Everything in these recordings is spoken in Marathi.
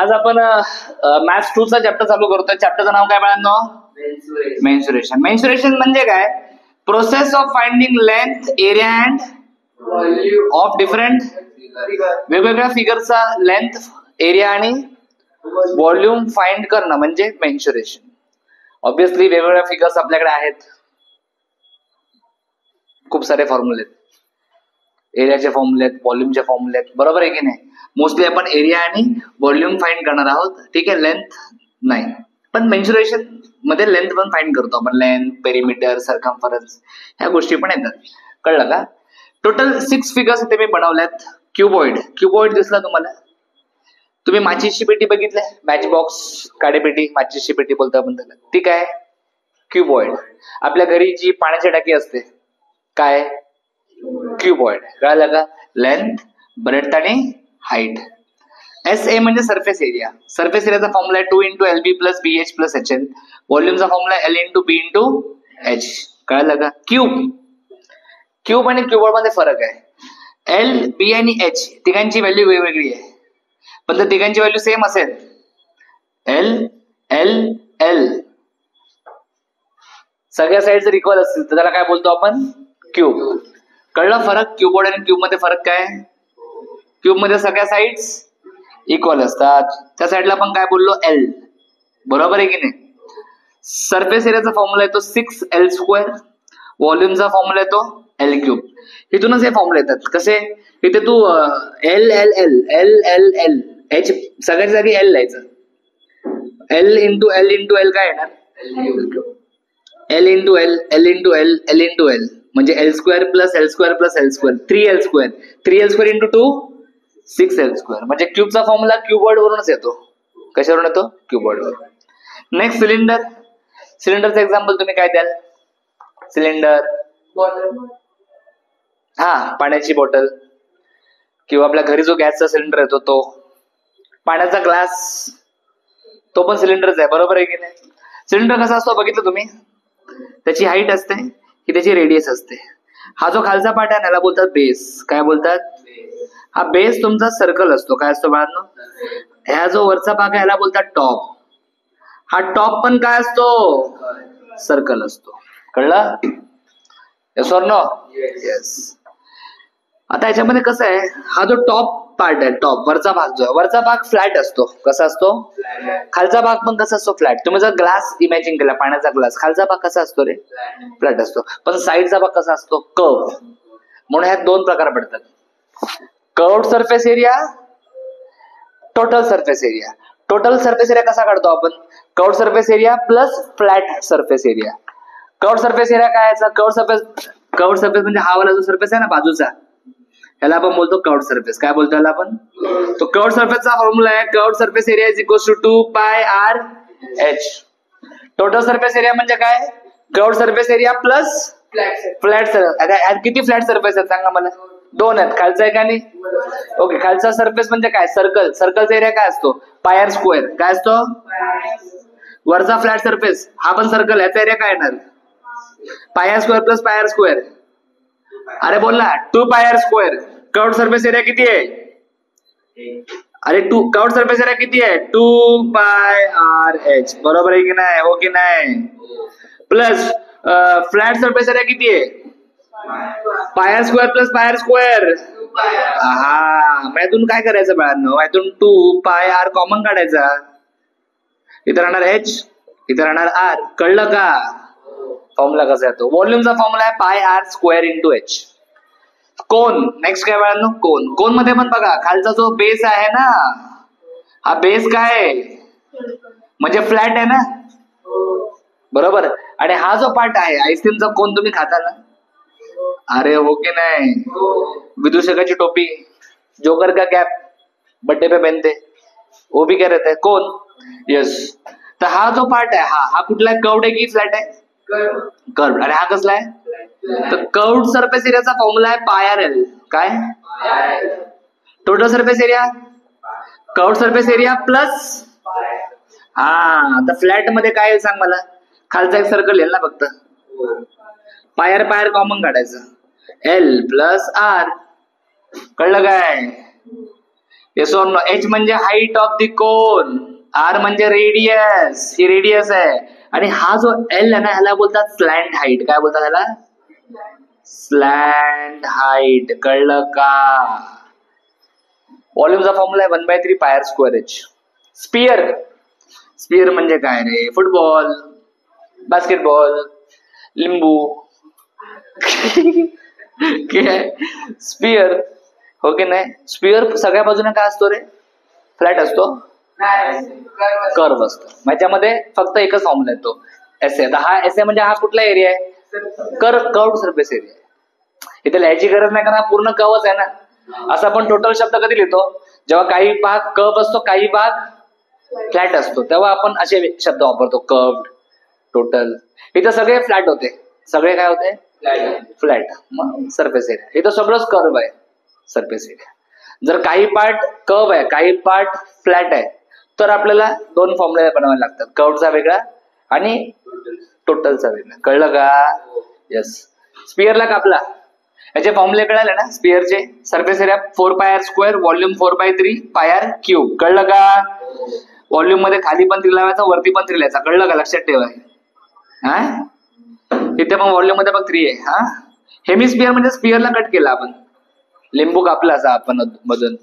आज आपण मॅथ्स 2 चा चॅप्टर चालू करतोय. चॅप्टरचं नाव काय बाळांनो? मेन्सुरेशन. मेन्सुरेशन म्हणजे काय? Process of finding length, area and of different वेगवेगळ्या फिगरचा लेंथ, एरिया आणि व्हॉल्यूम फाइंड करणं म्हणजे मेन्सुरेशन. ऑब्विसली वेगवेगळ्या फिगर्स आपल्याकडे आहेत, खूप सारे फॉर्म्युले आहेत. एरियाचे फॉर्म्युले आहेत, व्हॉल्यूमचे फॉर्म्युले आहेत, बरोबर आहे की नाही? मोस्टली आपण एरिया आणि व्हॉल्यूम फाइंड करणार आहोत, ठीक आहे? लेंथ नाही, पण मेन्सुरेशन मध्ये लेंथ पण फाइंड करतो आपण. लेंथ, पेरिमीटर, सर्कम्फरन्स ह्या गोष्टी पण येतात. कळलं का? टोटल 6 फिगर्स इथे मी बनवल्यात. क्युबॉइड, क्युबॉइड दिसला तुम्हाला? तुम्ही माचीसची पेटी बघितली? मॅच बॉक्स, काडेपेटी, माचीसची पेटी बोलतो आपण त्याला, ठीक आहे? क्युबॉइड. आपल्या घरी जी पाण्याची टाकी असते काय? क्युबॉइड. कळलं का? लेंथ, ब्रेड्थ आणि हाईट. SA म्हणजे सरफेस एरिया. सरफेस एरियाचा फॉर्म्युला आहे 2 × LB + BH + HL. व्हॉल्यूमचा फॉर्म्युला आहे L × B × H. कळलं का? क्यूब, क्यूब आणि क्युबॉइड मध्ये फरक आहे. L, B आणि H तिघांची व्हॅल्यू वेगवेगळी आहे, पण जर तिघांची व्हॅल्यू सेम असेल, L, L, L, सगळ्या साईड जर इक्वल असतील तर त्याला काय बोलतो आपण? क्यूब. कळलं फरक? क्युबॉइड आणि क्यूब मध्ये फरक काय? क्यूब मध्ये सगळ्या साइड्स इक्वल असतात, त्या साइडला आपण काय बोललो? L. बरोबर आहे की नाही? सरफेस एरियाचा फॉर्म्युला येतो 6L². व्हॉल्यूमचा फॉर्म्युला येतो L³. इथूनच हे फॉर्म्युला येतात. कसे? इथे तू L, L, L, L, L, L, H सगळ्याच्या जागी L लिहायचं. L × L × L काय येणार? L × L, L × L, L × L म्हणजे L² + L² + L², 3L². 3L² × 2 6L². म्हणजे क्यूबचा फॉर्म्युला क्युबॉइड वरूनच येतो. कशावरून येतो? क्युबॉइड वरून. Next cylinder. सिलेंडरचं एक्झाम्पल तुम्ही काय द्याल? सिलेंडर, हा, पाण्याची बॉटल, किंवा आपल्या घरी जो गॅसचा सिलेंडर येतो तो, पाण्याचा ग्लास, तो पण सिलेंडरच आहे, बरोबर आहे की नाही? सिलेंडर कसा असतो बघितलं तुम्ही? त्याची हाईट असते की त्याची रेडियस असते. हा जो खालचा पार्ट आहे त्याला बोलतात बेस. काय बोलतात? हा बेस तुमचा सर्कल असतो. काय असतो बाळांनो? ह्या जो वरचा भाग आहे ह्याला बोलतात टॉप. हा टॉप पण काय असतो? सर्कल असतो. कळलं? Yes or no? येस. आता याच्यामध्ये कसं आहे, हा जो टॉप पार्ट आहे, टॉप वरचा भाग जो आहे, वरचा भाग फ्लॅट असतो. कसा असतो? खालचा भाग पण कसा असतो? फ्लॅट. तुम्ही जर ग्लास इमॅजिन केला, पाण्याचा ग्लास, खालचा भाग कसा असतो रे? फ्लॅट असतो. पण साईडचा भाग कसा असतो? कर्व. म्हणून ह्यात 2 प्रकार पडतात. Curved surface area, total surface area. Total surface area कसा काढतो आपण? Curved surface area plus flat surface area. Curved surface area काय आहे? कर्व्ड सरफेस म्हणजे हा वाला जो सरफेस आहे ना बाजूचा, याला आपण बोलतो कर्व्ड सरफेस. काय बोलतो याला आपण? तो कर्व्ड सरफेसचा फॉर्म्युला आहे curved surface area = 2πr/h. Total surface area म्हणजे काय? Curved surface area plus flat surface. किती फ्लॅट सरफेस आहेत सांगा मला? 2 आहेत. खालचा एक आणि ओके. खालचा सरफेस म्हणजे काय? सर्कल. सर्कलचा एरिया काय असतो? πr². काय असतो? वरचा फ्लॅट सरफेस हा पण सर्कल, याचा एरिया काय येणार? πr² + πr². अरे बोल ना, 2πr². कर्व्ड सरफेस एरिया किती आहे? अरे कर्व्ड सरफेस एरिया किती आहे? 2πrh. बरोबर आहे की नाही? हो की नाही? प्लस फ्लॅट सरफेस एरिया किती आहे? πr² + πr². हा, यातून काय करायचं बाळांनो? यातून 2πr कॉमन काढायचा. इथं राहणार h, इथं राहणार r. कळलं का? फॉर्म्युला कसा येतो? व्हॉल्यूमचा फॉर्म्युला आहे πr² × h. कोन. नेक्स्ट काय बाळांनो? कोन. कोन मध्ये पण बघा, खालचा जो बेस आहे ना, हा बेस काय म्हणजे फ्लॅट आहे ना, बरोबर? आणि हा जो पार्ट आहे, आईस्क्रीमचा कोन तुम्ही खाता ना? अरे हो की नाही? विदूषकाची टोपी, जोकर का कॅप बर्थडे पे पहनते, वो भी क्या रहता है? कोन. यस. तर हा जो पार्ट आहे, हा कुठला आहे? कर्व्ड आहे की फ्लॅट आहे? कर्व्ड. आणि हा कसला आहे? तर कर्व्ड सरफेस एरियाचा फॉर्म्युला आहे πrl. काय? Total surface area, curved surface area plus, हा, तर फ्लॅट मध्ये काय आहे सांग मला? खालचा एक सर्कल येईल ना फक्त, पायर कॉमन काढायचं, L + R. कळलं काय? Yes or no? एच म्हणजे height of the cone, R म्हणजे रेडियस, ही रेडियस आहे, आणि हा जो एल आहे ना ह्याला बोलतात स्लॅन्ट हाईट. काय बोलतात ह्याला? Slant height. कळलं का? व्हॉल्यूमचा फॉर्म्युला आहे 1/3 pi R square H. Sphere, sphere म्हणजे काय रे? फुटबॉल, बास्केटबॉल, लिंबू. स्पियर, हो की नाही? स्पियर सगळ्या बाजूने काय असतो रे? फ्लॅट असतो, कर्व असतो. त्याच्यामध्ये फक्त एकच फॉर्म्युला येतो, एस ए. हा एस ए म्हणजे हा कुठला एरिया आहे? Curve surface area. इथे लिहायची गरज नाही कारण हा पूर्ण कर्वच आहे ना. असा आपण टोटल शब्द कधी लिहितो? जेव्हा काही भाग कर्व असतो, काही भाग फ्लॅट असतो, तेव्हा आपण असे शब्द वापरतो, कर्व्ड, टोटल. इथं सगळे फ्लॅट होते. सगळे काय होते? फ्लॅट. मग सरफेस एरिया. इथं सगळंच कर्व आहे, सरफेस एरिया. जर काही पार्ट कर्व आहे, काही पार्ट फ्लॅट आहे, तर आपल्याला दोन फॉर्म्युले बनवावे लागतात, कर्वचा वेगळा आणि टोटलचा वेगळा. कळलं का? येस. स्पियरला कापला, याचे फॉर्म्युले कळाले ना स्पियरचे? सरफेस एरिया 4 पाय आर स्क्वेअर, व्हॉल्यूम 4/3 पाय आर क्यूब. कळलं का? व्हॉल्यूम मध्ये खाली पण 3 लावायचा, वरती पण 3 लावायचा. कळलं का? लक्षात ठेवा. हा, इथे पण व्हॉल्यूम मध्ये पण 3 आहे. हा, हेमिस्पियर म्हणजे स्पियरला कट केला आपण, लिंबू कापला असा आपण मधून.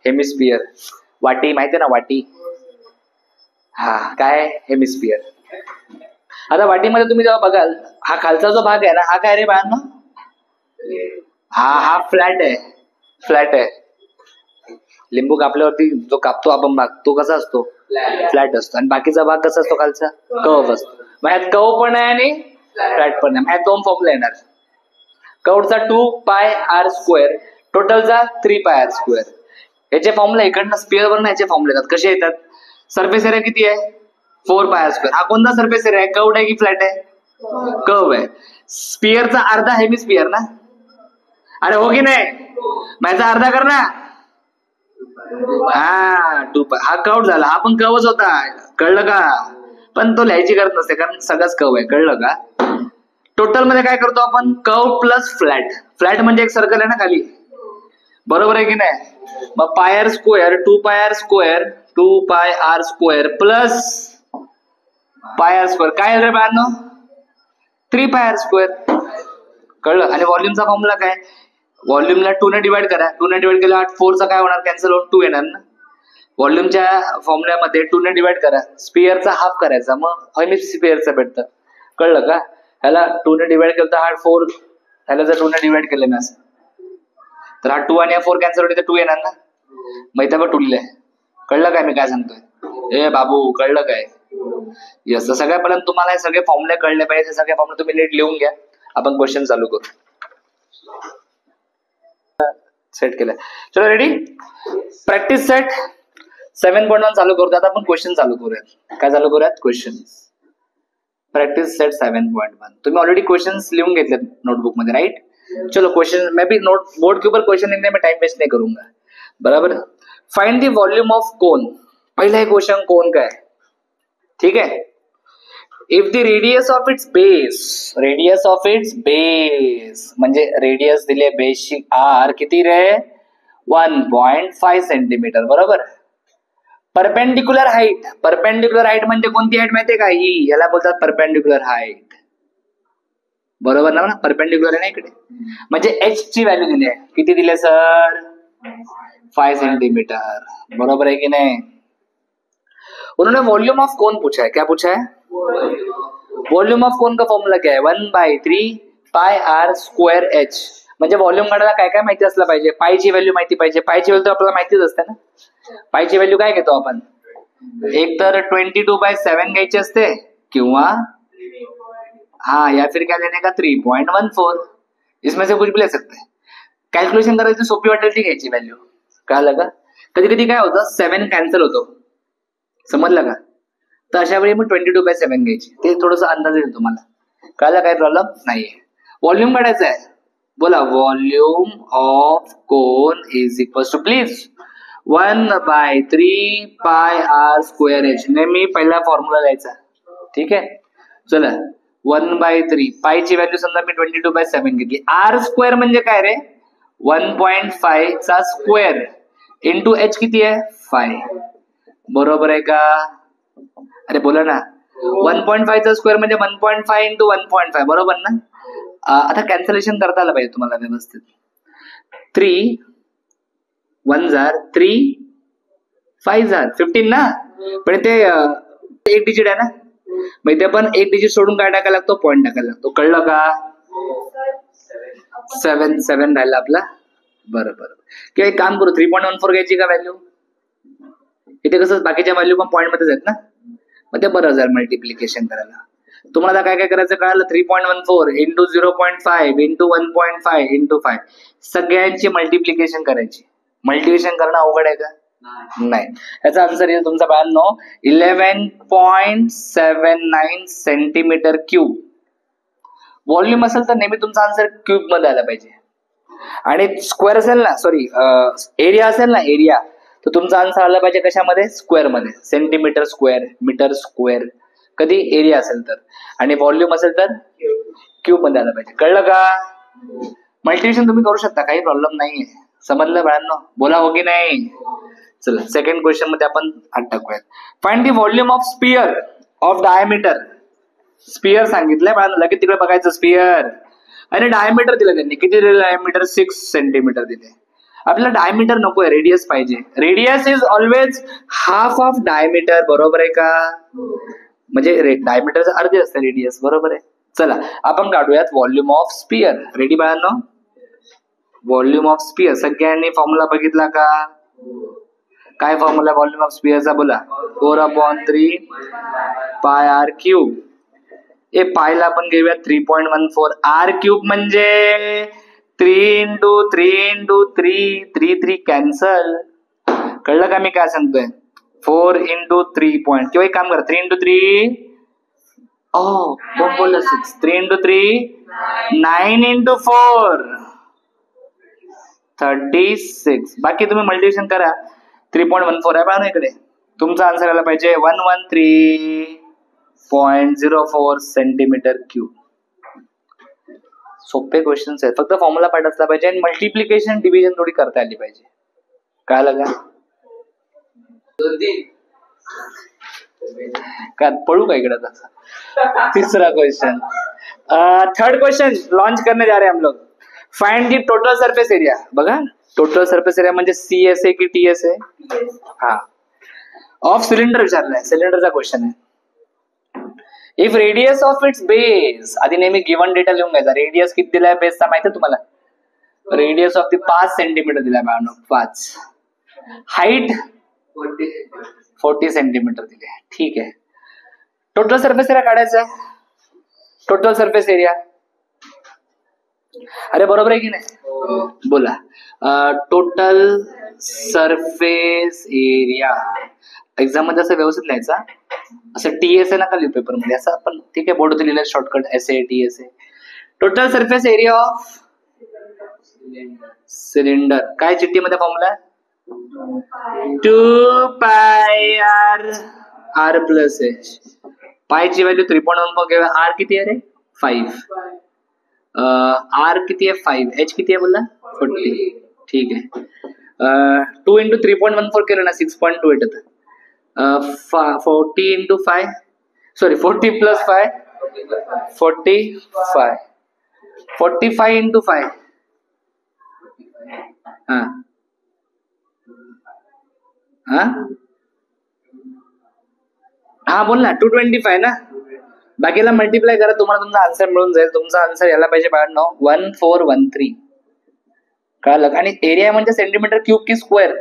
हेमिस्पियर. वाटी माहिती आहे ना? वाटी. हा, काय? हेमिस्पियर. आता वाटीमध्ये तुम्ही जेव्हा बघाल, हा खालचा जो भाग आहे ना, हा काय रे बाळांनो? हा फ्लॅट आहे, फ्लॅट आहे. लिंबू कापल्यावरती जो कापतो आपण भाग, तो कसा असतो? फ्लॅट असतो. आणि बाकीचा भाग कसा असतो? खालचा कर्व असतो. मग ह्यात कर्व पण आहे आणि फ्लॅट पण आहे. ह्यात दोन फॉर्म्युला येणार. कर्वचा 2 पाय आर स्क्वेअर, टोटलचा 3 पाय आर स्क्वेअर. याचे फॉर्म्युला इकडनं स्पिअर वर याचे फॉर्म्युले येतात. कसे येतात? सरफेस एरिया किती आहे? 4 पाय आर स्क्वेअर. हा कोणता सरफेस एरिया आहे? कर्व्ड आहे की फ्लॅट आहे? कर्व आहे. स्पिअरचा अर्धा हेमिस्पियर ना? अरे हो की नाही? माझा अर्धा कर ना. हा, 2 पाय. हा कर्व झाला, हा पण कर्वच होता. कळलं का? पण तो लिहायची गरज नसते कारण सगळंच कर्व आहे. कळलं का? टोटल मध्ये काय करतो आपण? Curve plus flat. फ्लॅट म्हणजे एक सर्कल आहे ना खाली, बरोबर आहे की नाही? मग पाय R square, 2 pi R square, 2 pi R square plus pi R square. काय रे बाळांनो? 3 पाय आर स्क्वेअर. कळलं? आणि व्हॉल्यूमचा फॉर्म्युला काय? व्हॉल्यूमला 2 ने डिवाइड करा. 2 ने डिवाइड केला 4 चा काय होणार? कॅन्सल होऊन 2 येणार ना. व्हॉल्यूमच्या फॉर्म्युल्यामध्ये 2 ने डिवाइड करा, स्पिअरचा हाफ करायचा, मग हेमिस्पियरचं भेटतं. कळलं का? ह्याला 2 ने डिवाइड केलं तर हा 4, ह्याला जर 2 ने डिवाइड केलं ना तर हा 2 आणि हा 4 कॅन्सल होते, 2 येणार ना. मग इथं पण 2 लिहिलंय. कळलं काय मी काय सांगतोय? ए बाबू, कळलं काय? यस. सगळ्यापर्यंत तुम्हाला हे सगळे फॉर्म्युले कळले पाहिजे. सगळे फॉर्म्युले तुम्ही नीट लिहून घ्या. आपण क्वेश्चन चालू करू. सेट केलं. चलो रेडी? प्रॅक्टिस सेट 7.1 चालू करू. आता आपण क्वेश्चन चालू करूयात. काय चालू करूयात? क्वेश्चन. Practice set 7.1. तुम्हें ऑलरेडी क्वेश्चंस लिहून घेतले नोटबुक मध्ये, राइट? चलो क्वेश्चन, मैं भी नोट बोर्ड के ऊपर क्वेश्चन लिखने में टाइम वेस्ट नहीं करूंगा. बराबर? Find the volume of cone. पहला क्वेश्चन कोन का है, ठीक है? If the radius of its base, radius of its base म्हणजे रेडियस दिले बेसची आर किती रे? 1.5 सेंटीमीटर. बरोबर? परपेंडिक्युलर हाईट, परपेंडिक्युलर हाईट म्हणजे कोणती हाईट माहितीये का? ही, याला बोलतात परपेंडिक्युलर हाईट. बरोबर ना? परपेंडिक्युलर आहे ना इकडे. म्हणजे एच ची व्हॅल्यू दिली आहे. किती दिले सर? 5 सेंटीमीटर. बरोबर है कि नहीं? उन्होंने वॉल्यूम ऑफ कोन पूछा है. क्या पूछा है? वॉल्यूम ऑफ कोन का फॉर्मूला क्या है? 1/3 पाय आर स्क्वेअर एच. म्हणजे व्हॉल्यूम काढायला काय काय माहिती असलं पाहिजे? पायची व्हॅल्यू माहिती पाहिजे. पायची व्हॅल्यू तर आपल्याला माहितीच असते ना. पायची व्हॅल्यू काय घेतो आपण? एक तर 22/7 घ्यायची असते, किंवा हाँ या फिर क्या लेने का 3.14. इसमें से कुछ भी ले सकते हैं. कॅल्क्युलेशन करायची सोपी वाटेल ती घ्यायची व्हॅल्यू. कळलं का? कधी कधी काय होतं, 7 कॅन्सल होतो, समजलं का? तर अशा वेळी मग 22/7 घ्यायची. ते थोडंसं अंदाज येतो तुम्हाला. कळलं? काय प्रॉब्लेम नाहीये. व्हॉल्यूम काढायचा आहे. बोला, volume of cone is equal to, please, 1/3 pi R square H. नेहमी पहिला फॉर्म्युला लिहायचा, ठीक आहे? चला, 1/3 पायची व्हॅल्यू समजा मी 22/7 घेतली. आर स्क्वेअर म्हणजे काय रे? 1.5 चा स्क्वेअर इंटू एच किती आहे 5. बरोबर आहे का? अरे बोला ना. 1.5 चा स्क्वेअर म्हणजे 1.5 इंटू 1.5 बरोबर ना. आता कॅन्सलेशन करता आलं पाहिजे तुम्हाला व्यवस्थित. 3 1 जार 3 5 जार 15 ना. पण ते एक डिजिट आहे ना, मग इथे पण एक डिजिट सोडून काय टाकायला लागतो, पॉईंट टाकायला लागतो. कळलं का? 7 राहिला आपला. बरोबर. किंवा एक काम करू, 3.14 घ्यायची का व्हॅल्यू. इथे कसं बाकीच्या व्हॅल्यू पण पॉईंट मध्येच आहेत ना, मग ते बरं जाईल मल्टिप्लिकेशन करायला. तुम्हाला काय काय करायचं कळालं. 3.14 इंटू 0.5 इंटू 1.5 इंटू 5 सगळ्यांची मल्टिप्लिकेशन करायची. मल्टिप्लिकेशन करणं अवघड आहे का? नाही. याचा आन्सर येईल तुमचा बाळांनो 11.79 सेंटीमीटर क्यूब. व्हॉल्यूम असेल तर नेहमी तुमचा आन्सर क्यूब मध्ये आला पाहिजे, आणि स्क्वेअर असेल ना, सॉरी एरिया असेल ना, एरिया, तर तुमचा आन्सर आला पाहिजे कशामध्ये, स्क्वेअर मध्ये. सेंटीमीटर स्क्वेअर, मीटर स्क्वेअर, कधी एरिया असेल तर, आणि व्हॉल्यूम असेल तर क्यूब मध्ये आला पाहिजे. कळलं का? मल्टिप्लिकेशन तुम्ही करू शकता, काही प्रॉब्लेम नाहीये. समजलं बाळांनो? बोला हो की नाही. चला सेकंड क्वेश्चन मध्ये आपण हात टाकूयात. Find the volume of sphere of diameter. Sphere सांगितलंय बाळांनो, लगेच तिकडे बघायचं स्पियर. आणि डायमीटर दिलं त्यांनी, किती दिलं डायमीटर, 6 सेंटीमीटर दिले. आपल्याला डायमीटर नकोय, रेडियस पाहिजे. Radius is always half of diameter. बरोबर आहे का? म्हणजे डायमीटरचं अर्धे असतं रेडियस. बरोबर आहे. चला आपण काढूयात व्हॉल्यूम ऑफ स्पियर. रेडी बाळांनो? व्हॉल्यूम ऑफ स्पियर सगळ्यांनी फॉर्म्युला बघितला का? काय फॉर्म्युला व्हॉल्यूम ऑफ स्पियरचा बोला. 4/3 पाय आर क्यूब. ए पायला आपण घेऊया 3.14. आर क्यूब म्हणजे 3 इंटू 3 इंटू 3, 3 कॅन्सल. कळलं का मी काय सांगतोय? 4 इंटू 3 पॉइंट, किंवा एक काम करा 3 इंटू 3 कोण बोललं 6, 3 इंटू 3 9 इंटू 4 36. बाकी तुम्ही मल्टिप्लिकेशन करा. 3.14 आहे पहा ना इकडे. तुमचा आन्सर आला पाहिजे 113.04 सेंटीमीटर क्यूब. सोपे क्वेश्चन्स आहेत, फक्त फॉर्म्युला पाठ असला पाहिजे आणि मल्टिप्लिकेशन डिव्हिजन थोडी करता आली पाहिजे. कळलं का? का पळू का इकडे? तीसरा क्वेश्चन. थर्ड क्वेश्चन लॉन्च करने जा रहे हैं हम लोग. Find the total surface area. बघा टोटल सरफेस एरिया म्हणजे CS आहे की TS आहे? हा, ऑफ सिलेंडर विचारलाय. सिलेंडरचा क्वेश्चन आहे. If radius of its base, आधी नेहमी गिवन डेटा लिहून घ्यायचा. रेडियस किती दिलाय बेसचा माहिती आहे तुम्हाला? रेडियस ऑफ द 5 सेंटीमीटर दिलाय बाळांनो, 5. हाईट 40 सेंटीमीटर दिले. ठीक आहे. टोटल सरफेस एरिया काढायचा. टोटल सरफेस एरिया, अरे बरोबर आहे की नाही? बोला. टोटल सरफेस एरिया एक्झाम मध्ये असं व्यवस्थित लिहायचा. असं TS आहे ना खाली पेपर मध्ये, असं आपण ठीक आहे बोर्ड लिहिलं शॉर्टकट SA TS आहे. Total surface area of cylinder काय चिठ्ठी मध्ये फॉर्म्युला? 2 पाय R प्लस H. पायची व्हॅल्यू 3.14 घेऊया. R किती आहे रे? 5. R किती आहे? 5. H किती आहे बोलला? 40. ठीक आहे. 2 इंटू 3.14 केलं ना 6.28 येतं. 40 इंटू 5, सॉरी 40 प्लस 5 45. 45 इंटू 5 हा बोल ना. 225 ना. बाकीला मल्टिप्लाय करा, तुम्हाला तुमचा आन्सर मिळून जाईल. तुमचा आन्सर याला पाहिजे बाळांनो 1413. कळलं? आणि एरिया म्हणजे सेंटीमीटर क्यूब की स्क्वेअर?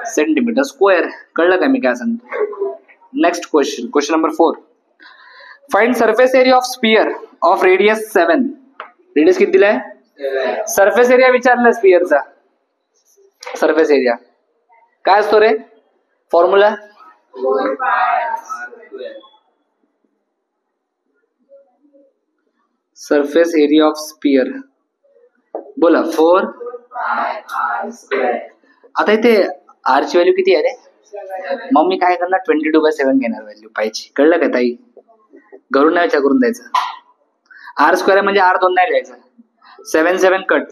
Centimetre square. कळलं का मी काय सांगतो? Next question, question number 4. Find surface area of sphere of radius 7. Radius किती दिलाय? सरफेस एरिया विचारलाय स्पियरचा. सरफेस एरिया काय असतो रे? Formula surface area of sphere बोला 4. आता इथे R ची व्हॅल्यू किती आहे रे? मग मी काय करणार 22/7 घेणार व्हॅल्यू पाहिजे. कळलं का ताई? घरून नाही विचार करून द्यायचा. R स्क्वेअर म्हणजे R 2 नाही लिहायचा. 7 7 कट.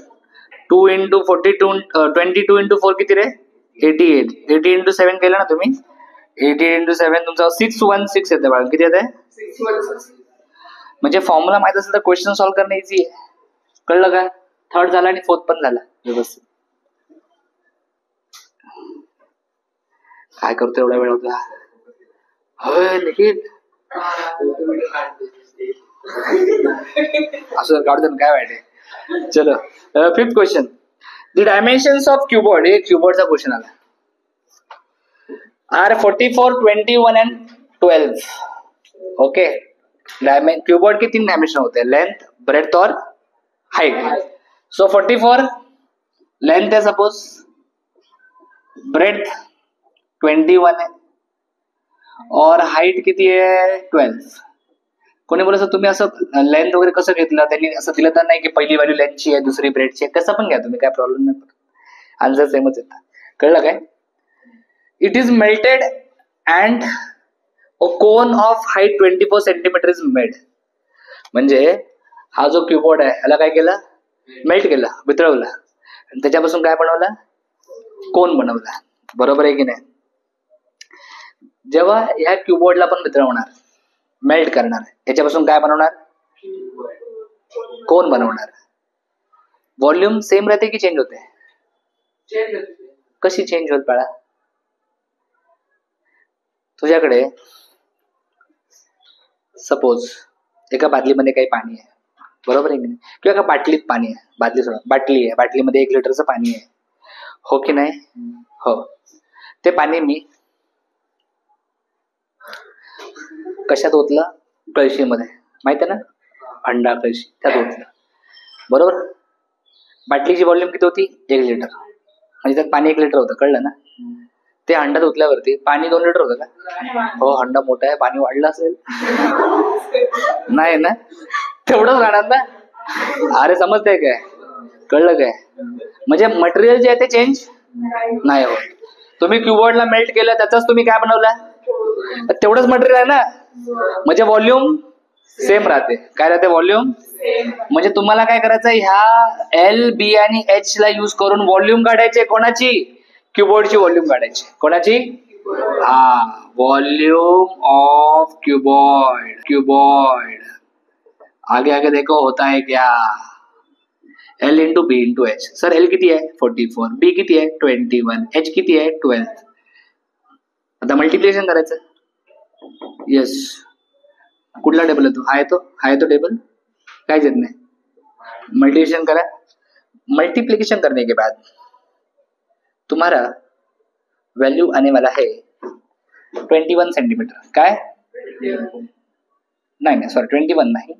2 इंटू 42 22 इंटू 4 किती रे? 88. 80 इंटू 7 केलं ना तुम्ही, 80 इंटू 7 तुमचा 616 येते बाळा. किती येते? 616. म्हणजे फॉर्म्युला माहित असेल तर क्वेश्चन सॉल्व्ह करणं इझी आहे. कळलं का? थर्ड झाला आणि फोर्थ पण झाला व्यवस्थित. काय करतो एवढा वेळ होता? होय निखिल असं काढतो काय वाईट आहे. चलो fifth question. The dimensions of cupboard. हे क्यूबॉर्डचा क्वेश्चन आला. Are 44, 21 and 12. ओके. क्यूबॉर्ड के 3 डायमेंशन होते हैं, लेंथ, ब्रेड्थ और हाइट. सो 44 लेंथ है सपोज, ब्रेड्थ 21 है और हाइट किती आहे 12. कोणी बोलत तुम्ही असं लेंथ वगैरे कसं घेतलं, त्यांनी असं दिलं तर नाही की पहिली व्हॅल्यू लेंथची आहे दुसरी ब्रेडची आहे, कसं पण घ्या तुम्ही, काय प्रॉब्लेम नाही. आन्सर सेमच येतात. कळलं काय? It is melted and a cone of height 24 centimetre is made. म्हणजे हा जो क्यूबॉर्ड आहे याला काय केलं? मेल्ट केलं, वितळवलं आणि त्याच्यापासून काय बनवलं? कोन बनवला. बरोबर आहे की नाही? जेव्हा या क्यूबॉर्डला पण वितळवणार, मेल्ट करणार, याच्यापासून काय बनवणार? कोन बनवणार. व्हॉल्यूम सेम राहते की चेंज होते? कशी चेंज होत बाळा? तुझ्याकडे सपोज एका बादलीमध्ये काही पाणी आहे, बरोबर आहे की नाही? किंवा एका बाटलीत पाणी आहे, बादली सोडा, बाटली आहे, बाटलीमध्ये 1 लिटरचं पाणी आहे, हो की नाही? हो. ते पाणी मी कशात ओतलं? कळशीमध्ये, माहित आहे ना, अंडा कळशी, त्यात ओतलं. बरोबर. बाटलीची व्हॉल्यूम किती होती? 1 लिटर. म्हणजे त्यात पाणी 1 लिटर होतं. कळलं ना? ते अंड्यात ओतल्यावरती पाणी 2 लिटर होतं का? हो, अंडा मोठा आहे, पाणी वाढलं असेल. नाही ना, तेवढंच राहणार ना. अरे समजतंय काय? कळलं काय? म्हणजे मटेरियल जे आहे ते चेंज नाही होत. तुम्ही क्यूबॉर्डला मेल्ट केलं, त्याचाच तुम्ही काय बनवला? तेवढंच मटेरियल आहे ना, म्हणजे व्हॉल्यूम सेम राहते. काय राहते? व्हॉल्यूम. म्हणजे तुम्हाला काय करायचं? ह्या एल, बी आणि एच ला युज करून व्हॉल्यूम काढायचे. कोणाची? क्यूबॉर्डची व्हॉल्यूम काढायची. कोणाची? हा, व्हॉल्यूम ऑफ क्यूबॉर्ड. क्यूबॉर्ड आगे आगे देखो होता है क्या? एल इंटू बी इंटू एच. सर एल किती आहे? 44. बी किती आहे? 21. एच किती आहे? 12. आता मल्टिप्लिकेशन करायचं. यस. कुठला टेबल आहे तो? हा येतो टेबल, काहीच येत नाही. मल्टिप्लिकेशन करा. मल्टीप्लिकेशन करने के बाद तुम्हारा वैल्यू आने वाला है 21 सेंटीमीटर. काय? नाही सॉरी, 21 नाही.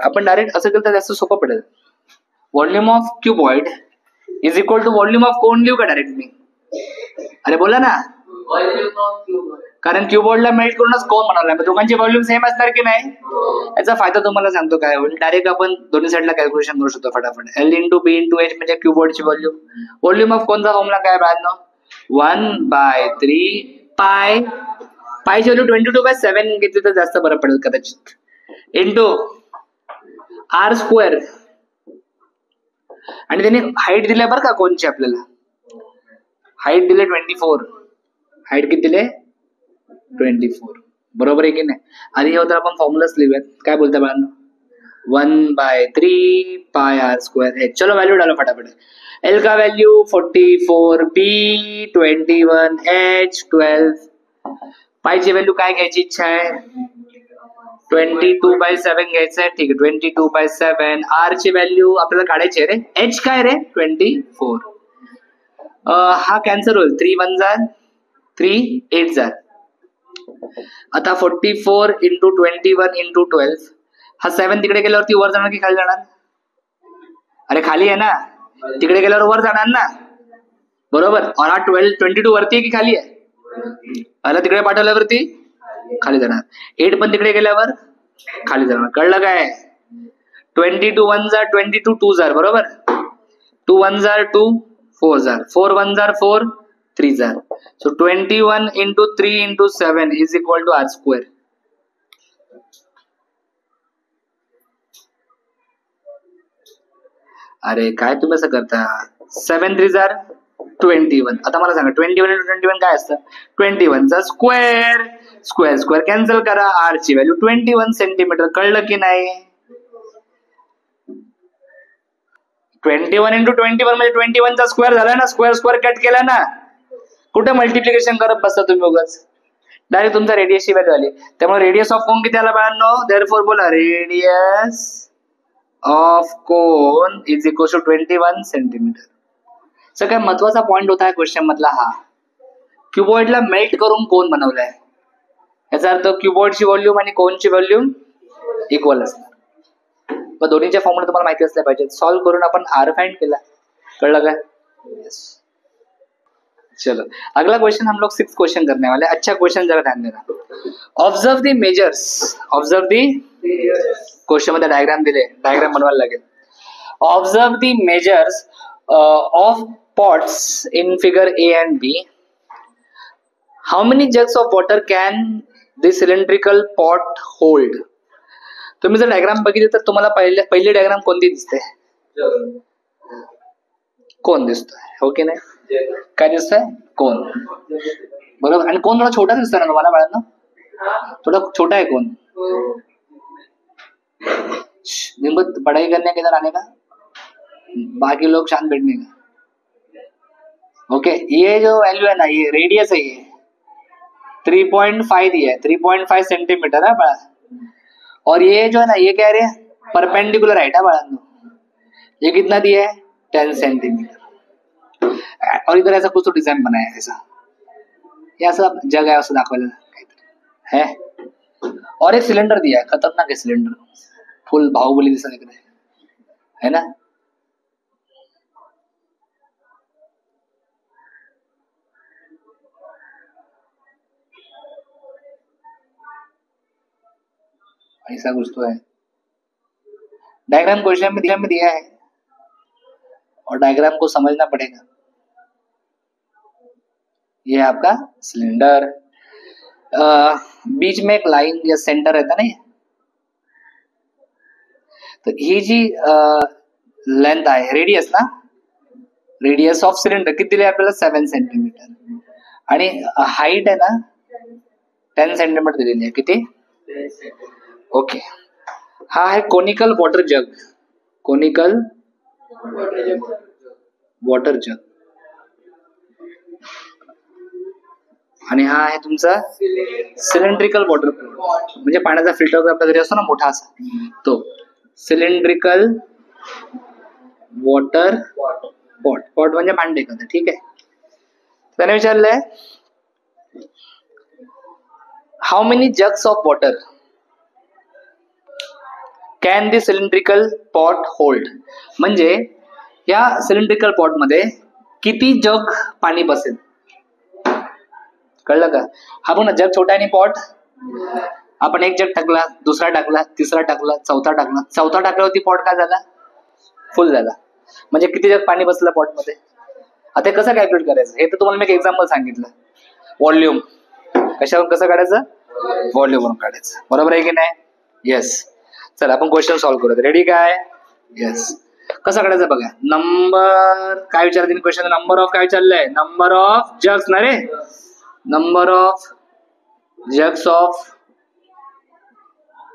आपण डायरेक्ट असं केलं तर जास्त सोपं पडेल. Volume of cuboid is equal to volume of cone. लिहू का डायरेक्ट मी? अरे बोला ना. कारण क्यूबॉर्डला मेल्ट करूनच कोन बनवला, दोघांची व्हॉल्यूम सेम असणार की नाही? याचा फायदा तुम्हाला सांगतो काय होईल. डायरेक्ट आपण दोन्ही साईडला कॅल्क्युलेशन करू शकतो फटाफट. एल इंटू बी इंटू एच म्हणजे क्यूबॉर्डची व्हॉल्यूम. व्हॉल्यूम ऑफ कोनचा फॉर्म्युला काय बाळांनो? 1/3 पाय. पायची व्हॅल्यू 22/7 घेतली तर जास्त बरं पडेल कदाचित. Into R square. आणि त्याने हाईट दिल्या बरं का कोनची आपल्याला. हाईट दिले 24. हाईट किती दिले? 24. बरोबर आहे की नाही? आणि हे होतं आपण फॉर्म्युलाच लिहूयात. काय बोलता बाळांनो? 1/3 पाय आर स्क्वेअर एच. चलो वैल्यू डालो फटाफट. एल का वैल्यू 44, बी 21, एच 12. पायची व्हॅल्यू काय घ्यायची इच्छा आहे? 22/7 घ्यायचं आहे. ठीक आहे, 22/7. आर ची व्हॅल्यू आपल्याला काढायची आहे रे. एच काय रे? 24. हा कॅन्सल होईल. 3 1 जार 3 8 जार. आता 44 इंटू 21 इंटू 12. हा 7 तिकडे गेल्यावरती वर जाणार की खाली जाणार? अरे खाली आहे ना, तिकडे गेल्यावर वर जाणार ना, बरोबर. और हा 22 वरती आहे की खाली आहे? अरे तिकडे पाठवल्यावरती खाली जाणार. 8 पण तिकडे गेल्यावर खाली जाणार. कळलं काय? 22 1 जार 22 2 जार, बरोबर. 2 1 जार 2 4 जार 4 1 जार 4 3 जार. So 21 into 3 into 7 is equal to r square. अरे काय तुम्ही असं करता? 7 3 जार 21. आता मला सांगा 21 into 21 काय असतं? 21 चा स्क्वेअर. स्क्वेअर स्क्वेअर कॅन्सल करा, आर ची व्हॅल्यू 21 सेंटीमीटर. कळलं की नाही? 21 into 21 म्हणजे 21 चा स्क्वेअर झाला ना. स्क्वेअर स्क्वेअर कट केला ना. कुठे मल्टिप्लिकेशन करत बसता तुम्ही उगाच? डायरेक्ट तुमचा रेडियसची व्हॅल्यू आली. त्यामुळे रेडियस ऑफ कोन किती आला बाळांनो? देअरफॉर बोला radius of cone is equal to 21 centimetre. सगळ्यात महत्वाचा पॉइंट होता क्वेश्चन मधला हा. क्युबॉइडला मेल्ट करून कोन बनवलाय. याचा अर्थ क्युबॉइडची व्हॉल्यूम आणि कोनची व्हॉल्यूम इक्वल असणार. मग दोन्हीच्या फॉर्म्युला तुम्हाला माहिती असल्या पाहिजे. सॉल्व्ह करून आपण आर फाइंड केला. कळलं काय? यस. चलो अगला क्वेश्चन हम लोग 6 क्वेश्चन करने वाले. अच्छा क्वेश्चन जरा ध्यान देना. Observe the measures. Observe the question मध्ये डायग्राम दिले. डायग्राम बनवायला लागेल. Observe the measures of pots in figure A and B. How many jugs of water can the cylindrical pot hold? तुम्ही जर डायग्राम बघितले तर तुम्हाला पहिली डायग्राम कोणती दिसते? कोण दिसतोय? हो की नाही? काय दिसतोय? कोण. बरोबर. आणि कोण थोडा छोटा दिसतोय ना तुम्हाला बाळांनो? थोडा छोटा है कोण. पढ़ाई करने के इधर आने का, बाकी लोग शांत बैठने का. ओके ये जो वैल्यू है ना, ये रेडियस है. ये 3.5 दिया है. 3.5 सेंटीमीटर है बड़ा. और ये जो है ना, ये कह रहे हैं परपेंडिकुलर हाइट है बड़ा. ये कितना दिया है? 10 सेंटीमीटर. और इधर ऐसा कुछ तो डिजाइन बनाया है ऐसा. ये ऐसा जगह है उसको दाखवायला है. और एक सिलेंडर दिया है. खतरनाक है सिलेंडर. फुल बाहुबली जैसा दिख रहा है ना. ऐसा कुछ तो है. डायग्राम क्वेश्चन में दिया है और डायग्राम को समझना पड़ेगा. ये आपका सिलेंडर, बीच में एक लाइन या सेंटर रहता ना. तो ही जी लेंथ आहे, रेडियस ना, रेडियस ऑफ सिलेंडर किती दिली आपल्याला? 7 सेंटीमीटर. आणि हाईट आहे ना 10 सेंटीमीटर दिलेली आहे. किती? ओके. हा आहे कोनिकल वॉटर जग. कोनिकल वॉटर जग. आणि हा आहे तुमचा सिलेंड्रिकल वॉटर पॉट. म्हणजे पाण्याचा फिल्टर आपल्या घरी असतो ना मोठा असा, तो सिलेंड्रिकल वॉटर पॉट. पॉट म्हणजे भांडे का. ठीक आहे. त्याने विचारलंय how many jugs of water can the cylindrical pot hold. म्हणजे या सिलेंड्रिकल पॉट मध्ये किती जग पाणी बसेल. कळलं का? हा बघ ना, जग छोटा आणि पॉट. आपण एक जग टाकला, दुसरा टाकला, तिसरा टाकला, चौथा टाकला. चौथा टाकल्यावरती पॉट काय झाला? फुल झाला. म्हणजे किती जग पाणी बसलं पॉट मध्ये. आता कसं कॅल्क्युलेट करायचं हे तर तुम्हाला मी एक एक्झाम्पल सांगितलं. व्हॉल्यूम कशावरून कसं काढायचं? व्हॉल्यूम वरून काढायचं. बरोबर आहे की नाही? येस. चला आपण क्वेश्चन सॉल्व्ह करूया. रेडी काय? येस. कसं काढायचं बघा. नंबर काय विचारते क्वेश्चन? नंबर ऑफ काय विचारलंय? नंबर ऑफ जग्स ना रे. Number of jugs of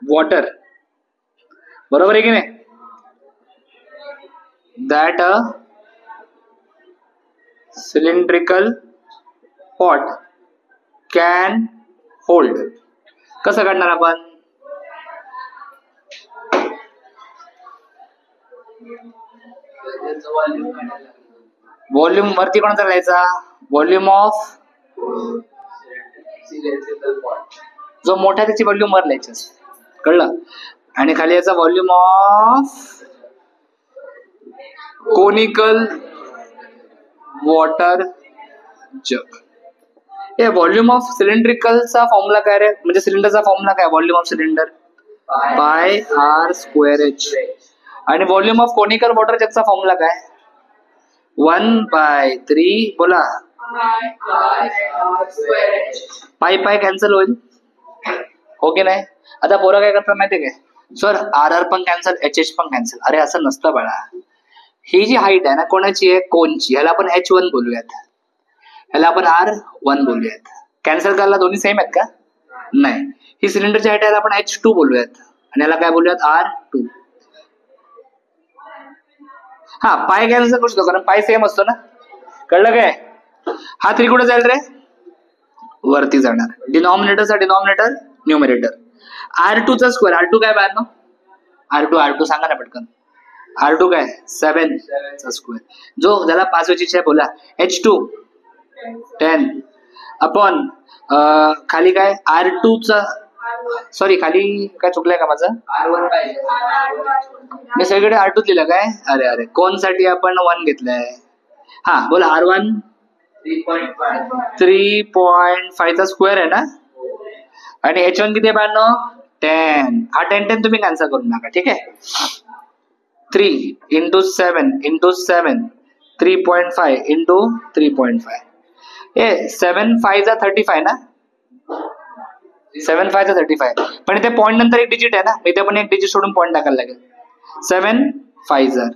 water. बरोबर आहे की नाही? That a cylindrical pot can hold. कसं काढणार आपण? व्हॉल्यूम वरती कोणाचा लिहायचा? व्हॉल्यूम ऑफ जो मोठा त्याची व्हॉल्यूम वर लिहायची. कळलं? आणि खाली याचा व्हॉल्यूम ऑफ कोनिकल वॉटर जग. हे व्हॉल्यूम ऑफ सिलेंड्रिकलचा फॉर्म्युला काय रे? म्हणजे सिलेंडरचा फॉर्म्युला काय? Volume of cylinder pi R square h. आणि व्हॉल्यूम ऑफ कोनिकल वॉटर जगचा फॉर्म्युला काय? 1/3 बोला पाय पाय कॅन्सल होईल. हो की नाही? आता पोरं काय करतात माहितीये काय? सर आर आर पण कॅन्सल, एच एच पण कॅन्सल. अरे असं नसतं बाळा. ही जी हाईट आहे ना कोणाची आहे, कोनची, ह्याला आपण H1 बोलूयात, ह्याला आपण R1 बोलूयात. कॅन्सल करायला दोन्ही सेम आहेत का? नाही. ही सिलेंडरची हाईट आहे, आपण H2 बोलूयात आणि याला काय बोलूयात, R2. हा पाय कॅन्सल करू शकतो कारण पाय सेम असतो ना, कळलं काय? हा 3 कुठे जाईल रे, वरती जाणार. डिनॉमिनेटरचा डिनॉमिनेटर न्यूमरेटर. R2 चा स्क्वेअर, R2 काय बाहेर ना, R2 सांगा ना पटकन. R2 काय 7 चा स्क्वेअर, जो ज्याला 5 वेची बोला. H2 10 अपॉन खाली काय R2 चा, सॉरी खाली काय चुकलंय का माझं, R1 पाहिजे, मी सगळीकडे R2 लिहिलं काय, अरे कोणसाठी आपण 1 घेतलंय. हा बोला R1 3.5 चा स्क्वेअर आहे ना, आणि H1 किती आहे बाळांनो, 10. हा 10 तुम्ही कॅन्सल करून टाका, ठीक आहे. 3 into 7 into 7 3.5 into 3.5 7 5 चा 35 ना, 7 5 चा 35. पण इथे पॉईंट नंतर एक डिजिट आहे ना, इथे पण एक डिजिट सोडून पॉईंट टाकायला लागेल. 7 5 जार.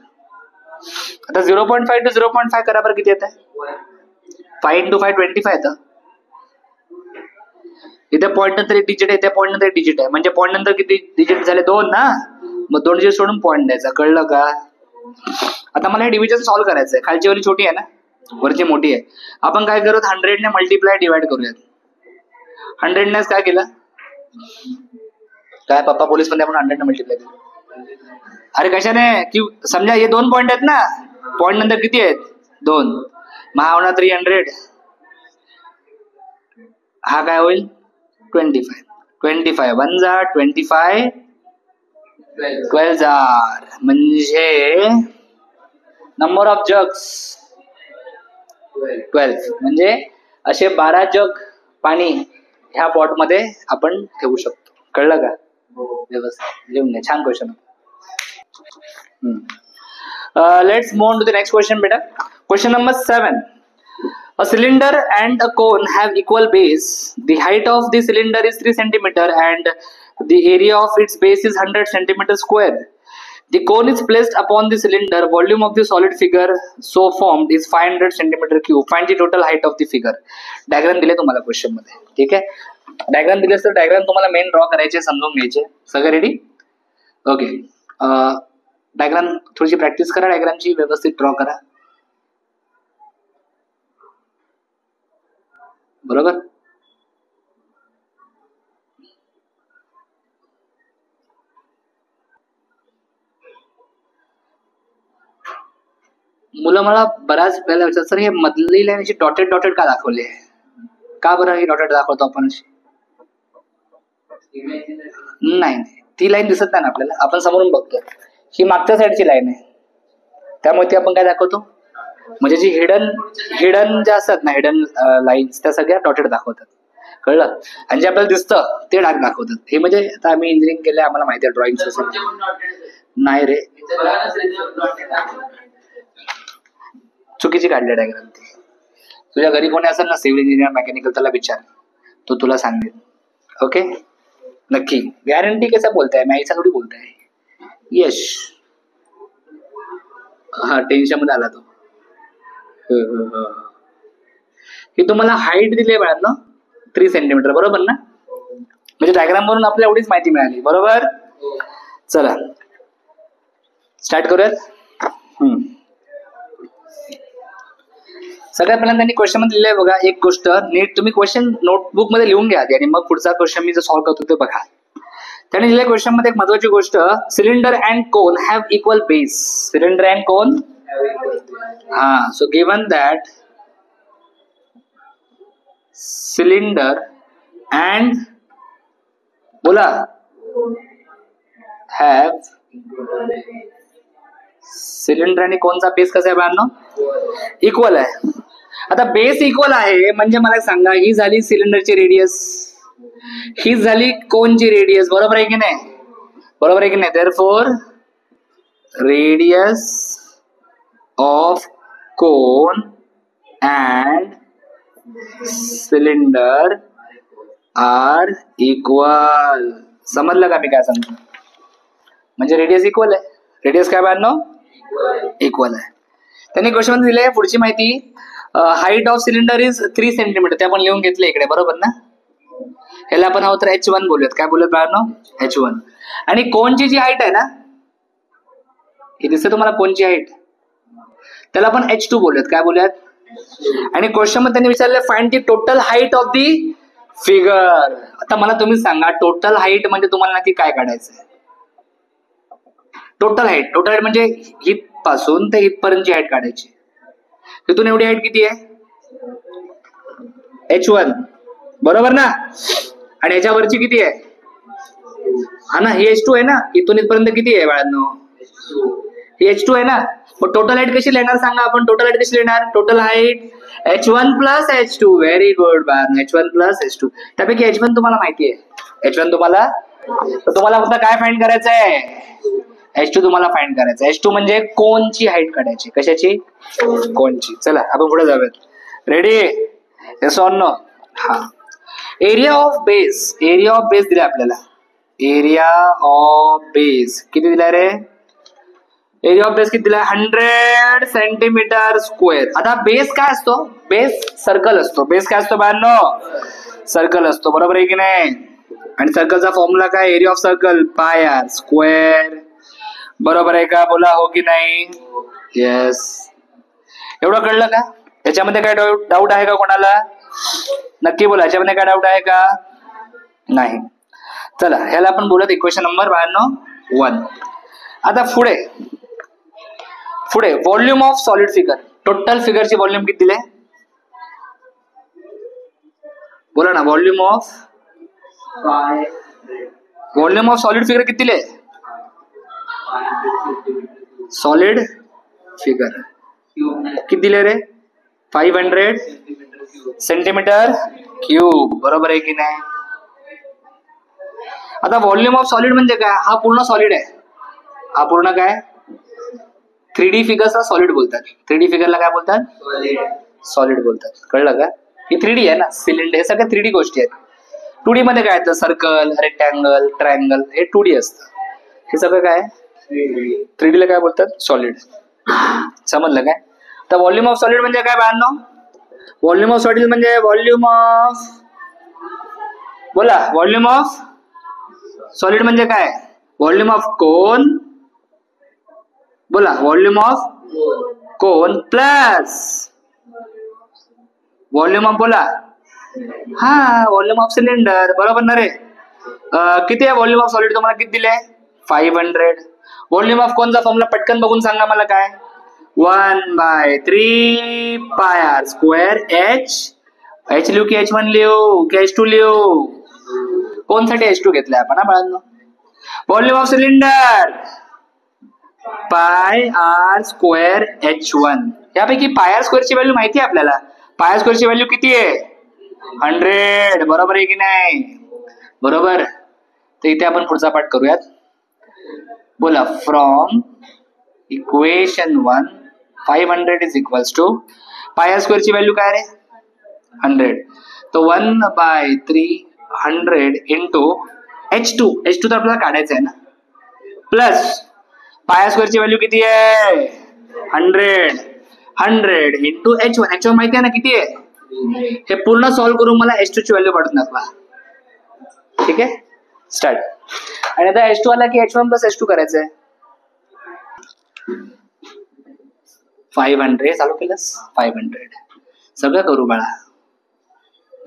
आता 0.5 to 0.5 करा बरं, किती येत आहे, 5 into 5 25 येतं. इथे पॉईंट नंतर एक डिजिट आहे, इथे पॉईंट नंतर एक डिजिट आहे, म्हणजे पॉईंट नंतर किती डिजिट झाले, 2 ना, मग 2 डिजिट सोडून पॉईंट द्यायचा, कळलं का? आता मला हे डिव्हिजन सॉल्व्ह करायचं आहे. खालची वाली छोटी आहे ना, वरची मोठी आहे. आपण काय करूयात, 100 ने मल्टिप्लाय डिवाइड करूयात. 100 ने काय केलं, काय पप्पा पोलीस मध्ये आपण 100 ने मल्टिप्लाय केलं. अरे कशाने, की समजा हे 2 पॉईंट आहेत ना, पॉईंट नंतर किती आहेत, 2, मग हा होणार 300, हा काय होईल 25. 25 1 जार 25 12 जार, म्हणजे नंबर ऑफ जग्स 12, म्हणजे असे 12 जग पाणी ह्या पॉट मध्ये आपण ठेवू शकतो, कळलं का? व्यवस्थित लिहून घ्या, छान question. Let's move on to the next question बेटा. Question number 7. A cylinder and a cone have equal base. The height of the cylinder is 3 cm and the area of its base is 100 cm square. The cone is placed upon the cylinder. Volume of the solid figure so formed is 500 cm cube. Find the total height of the figure. Diagram दिले तुम्हाला क्वेश्चन मध्ये, ठीक आहे. डायग्राम दिले तर डायग्राम तुम्हाला मेन ड्रॉ करायचे, समजून घ्यायचे. सगळं रेडी? ओके. डायग्राम थोडीशी प्रॅक्टिस करा, डायग्रामची व्यवस्थित ड्रॉ करा, बरोबर. मुलं मला बऱ्याच वेळेला विचारतात, सर हे मधली लाईन अशी डॉटेड डॉटेड का दाखवली आहे, का बरं ही डॉटेड दाखवतो आपण अशी? नाही, ती लाईन दिसत नाही ना आपल्याला, आपण समोरून बघतो. ही मागच्या साईडची लाईन आहे, त्यामुळे ती आपण काय दाखवतो, म्हणजे जी हिडन ज्या असतात ना, हिडन लाईन्स, त्या सगळ्या डॉटेड दाखवतात, कळलं. आणि जे आपल्याला दिसतं ते डार्क दाखवतात. हे म्हणजे आता आम्ही इंजिनिअरिंग केलं, आम्हाला माहिती आहे ड्रॉइंग. नाही रे, चुकीची काढली डायग्राम ती. तुझ्या घरी कोणी असेल ना सिव्हिल इंजिनियर मेकॅनिकल, त्याला विचार, तो तुला सांगेल. ओके, नक्की गॅरंटी. कसं बोलताय, मॅईचा थोडी बोलताय. यश हा टेन्शन मध्ये आला तो. ही तुम्हाला हाईट दिली आहे ना 3 सेंटीमीटर, बरोबर ना. म्हणजे डायग्राम वरून आपल्याला एवढीच माहिती मिळाली, बरोबर. चला स्टार्ट करूयात. सगळ्यात पहिल्यांदा त्यांनी क्वेश्चन मध्ये लिहिलंय बघा, एक गोष्ट नीट तुम्ही क्वेश्चन नोटबुक मध्ये लिहून घ्या आणि मग पुढचा क्वेश्चन मी जो सॉल्व्ह करतो ते बघा. त्याने लिहिलंय क्वेश्चन मध्ये एक महत्वाची गोष्ट, cylinder and cone have equal base. Cylinder and cone, हा, so given that cylinder and बोला हॅव, सिलेंडर आणि कोनचा बेस कसा आहे बाळांनो, इक्वल आहे. आता बेस इक्वल आहे म्हणजे मला सांगा, ही झाली सिलेंडरची रेडियस, ही झाली कोनची रेडियस, बरोबर आहे की नाही, बरोबर आहे की नाही. Therefore radius of cone and cylinder are equal. समजलं का मी काय सांगतो, म्हणजे रेडियस इक्वल आहे. रेडियस काय बाळांनो, इक्वल आहे. त्यांनी क्वेश्चन मध्ये दिले पुढची माहिती, height of cylinder is 3 centimetre. ते आपण लिहून घेतले इकडे, बरोबर ना. ह्याला आपण हवं तर H1 बोलूयात. काय बोलूयात बाळांनो? H1. आणि कोणची जी हाईट आहे ना, हे दिसते तुम्हाला कोणची हाईट, त्याला आपण H2 बोलूयात. काय बोलूयात? आणि क्वेश्चन मध्ये त्यांनी विचारले find the total height of the figure. आता मला तुम्ही सांगा टोटल हाईट म्हणजे तुम्हाला नक्की काय काढायचं? टोटल हाईट म्हणजे हित पासून ते इथपर्यंतची हाईट काढायची. तिथून एवढी हाईट किती आहे? H1, बरोबर ना. आणि याच्यावरची किती आहे? हा ना, ही H2 आहे ना. इथून इथपर्यंत किती आहे बाळांनो? ही H2 आहे ना. मग टोटल हाईट कशी लिहिणार सांगा आपण? टोटल हाईट कशी लिहिणार? Total height H1 plus H2. Very good बाळांनो, H1 प्लस H2. त्यापैकी H1 तुम्हाला माहिती आहे. H1 तुम्हाला फक्त काय फाइंड करायचं आहे? H2 तुम्हाला फाइंड करायचं. H2 म्हणजे कोणची हाईट काढायची? कशाची? कोणची. चला आपण पुढे जाऊयात. रेडी? Yes or no? हा. एरिया ऑफ बेस दिला आपल्याला. एरिया ऑफ बेस किती दिला रे? एरिया ऑफ बेस किती दिला? 100 सेंटीमीटर स्क्वेअर. आता बेस काय असतो? बेस सर्कल असतो. बेस काय असतो बाळांनो? सर्कल असतो, बरोबर आहे की नाही. आणि सर्कलचा फॉर्म्युला काय? Area of circle pi R square. बरोबर आहे का? बोला हो की नाही? येस. एवढं कळलं का? याच्यामध्ये काय डाऊट आहे का कोणाला? नक्की बोला, याच्यामध्ये काय डाऊट आहे का? नाही. चला ह्याला आपण बोलत इक्वेशन नंबर 1. आता पुढे volume of solid figure. Total फिगरची व्हॉल्यूम किती दिले? बोला ना. व्हॉल्यूम ऑफ सॉलिड फिगर किती दिले? सॉलिड फिगर किती दिले रे? 500 सेंटीमीटर क्यूब. बरोबर आहे की नाही. आता व्हॉल्यूम ऑफ सॉलिड म्हणजे काय? हा पूर्ण सॉलिड आहे. हा पूर्ण काय? 3D फिगर्सला सॉलिड बोलतात. 3D फिगरला काय बोलतात? सॉलिड बोलतात. कळलं का? ही 3D आहे ना. सिलेंडर हे सगळ्या 3D गोष्टी आहेत. 2D मध्ये काय येतं? सर्कल, रेक्टँगल, ट्रायंगल, हे 2D असतं. हे सगळं काय? 3D ला काय बोलतात? सॉलिड. समजलं काय? तर व्हॉल्यूम ऑफ सॉलिड म्हणजे काय बाळांनो? व्हॉल्यूम ऑफ सॉलिड म्हणजे व्हॉल्यूम ऑफ सॉलिड म्हणजे काय? Volume of cone. बोला. Volume of cone plus volume of, बोला. हा, व्हॉल्यूम ऑफ सिलेंडर. बरोबर ना रे. किती आहे व्हॉल्यूम ऑफ सॉलिड? तुम्हाला किती दिले? 500. व्हॉल्यूम ऑफ कोनचा फॉर्म्युला पटकन बघून सांगा मला काय? 1/3 पाय आर स्क्वेअर. H लिहू की H1 लिहू की H2 लिहू? कोणसाठी H2 घेतलाय आपण हा बाळांनो? Volume of cylinder pi R square H1. यापैकी पाय आर स्क्वेअरची व्हॅल्यू माहिती आहे आपल्याला. पाय आर स्क्वेअरची व्हॅल्यू किती आहे? 100. बरोबर आहे की नाही? बरोबर. तर इथे आपण पुढचा पाठ करूयात. बोला. From equation 1 500 is equals to pi r स्क्वेअरची व्हॅल्यू काय रे? 100. तो 1/300 इंटू H2 तर आपल्याला काढायचं आहे ना. प्लस पाय आर स्क्वेअरची व्हॅल्यू किती आहे? 100 इंटू H1 माहिती आहे ना किती आहे? हे पूर्ण सॉल्व्ह करून मला H2 ची व्हॅल्यू काढून दाखवा. ठीक आहे, स्टार्ट. आणि आता H2 आला की H1 प्लस H2 करायचं आहे. 500 चालू केलंस. 500 सगळं करू बाळा,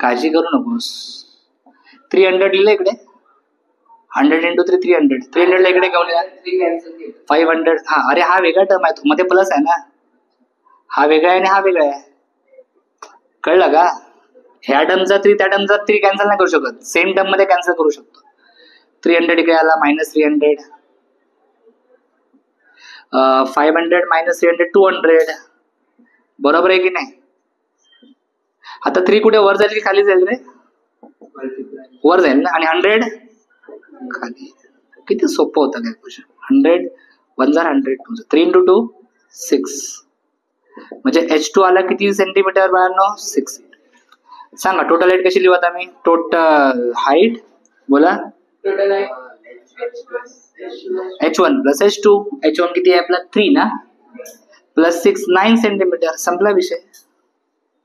काळजी करू नकोस. 300 लिहिलं इकडे. 100 इंटू 300. 300 ला इकडे घेऊन या. 500. हा, अरे हा वेगळा टर्म आहे, मध्ये प्लस आहे ना. हा वेगळा आहे आणि हा वेगळा आहे. कळलं का? ह्या टर्मचा 3 त्या टर्मचा 3 कॅन्सल नाही करू शकत. सेम टर्म मध्ये कॅन्सल करू शकतो. 300 इकडे आला. -300. 500 - 300 200. बरोबर आहे की नाही? आता 3 कुठे वर जाईल की खाली जाईल रे? वर जाईल ना. आणि 100 खाली. किती सोपं होतं काय क्वेश्चन. 100 1 जार 100 2 3 × 2 6. म्हणजे H2 आला किती सेंटीमीटर बाळांनो? 6. सांगा टोटल हाईट कशी लिहू आता मी? टोटल हाईट, बोला. Total height H1 plus H2. H1 किती आहे आपला? 3 ना. Plus 6 9 centimetre. संपला विषय.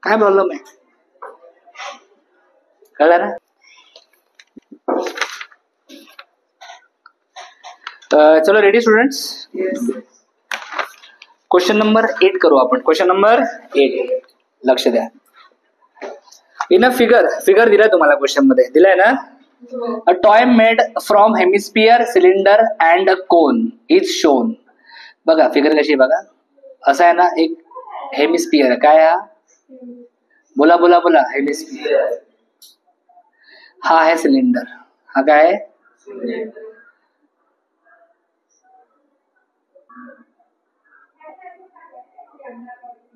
काय प्रॉब्लेम आहे? कळला ना? चलो रेडी स्टुडंट्स. क्वेश्चन नंबर 8 करू आपण. क्वेश्चन नंबर 8 लक्ष द्या. इन अ फिगर दिलाय तुम्हाला क्वेश्चन मध्ये. दिलाय ना? A toy made from hemisphere, cylinder and cone is shown. बघा फिगर कशी आहे बघा. असं आहे ना, एक हेमिस्फियर. काय हा? बोला बोला बोला. हेमिस्फियर. हा आहे सिलेंडर. हा काय आहे?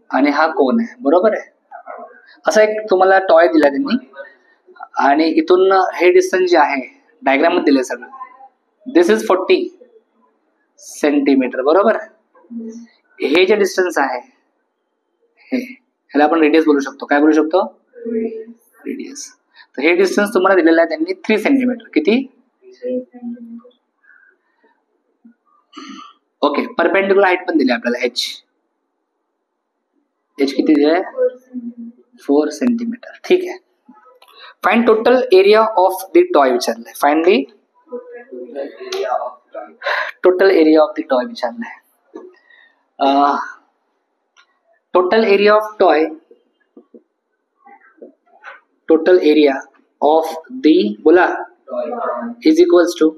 आणि हा कोन आहे. बरोबर आहे. असा एक तुम्हाला टॉय दिला त्यांनी आणि इथून हे डिस्टन्स जे आहे डायग्राम मध्ये दिले सगळं. दिस इज 40 सेंटीमीटर. बरोबर. हे जे डिस्टन्स आहे हे, ह्याला आपण रेडियस बोलू शकतो. काय बोलू शकतो? रेडियस. तर हे डिस्टन्स तुम्हाला दिलेलं आहे त्यांनी 3 सेंटीमीटर. किती? ओके. परपेंडिक्युलर हाईट पण दिली आपल्याला h. h किती दिले? 4 सेंटीमीटर. ठीक आहे. Find total area of the toy विचारलंय. Find the total area of the toy विचारलंय. Total area of toy, total area of the बोला इज इक्वल्स टू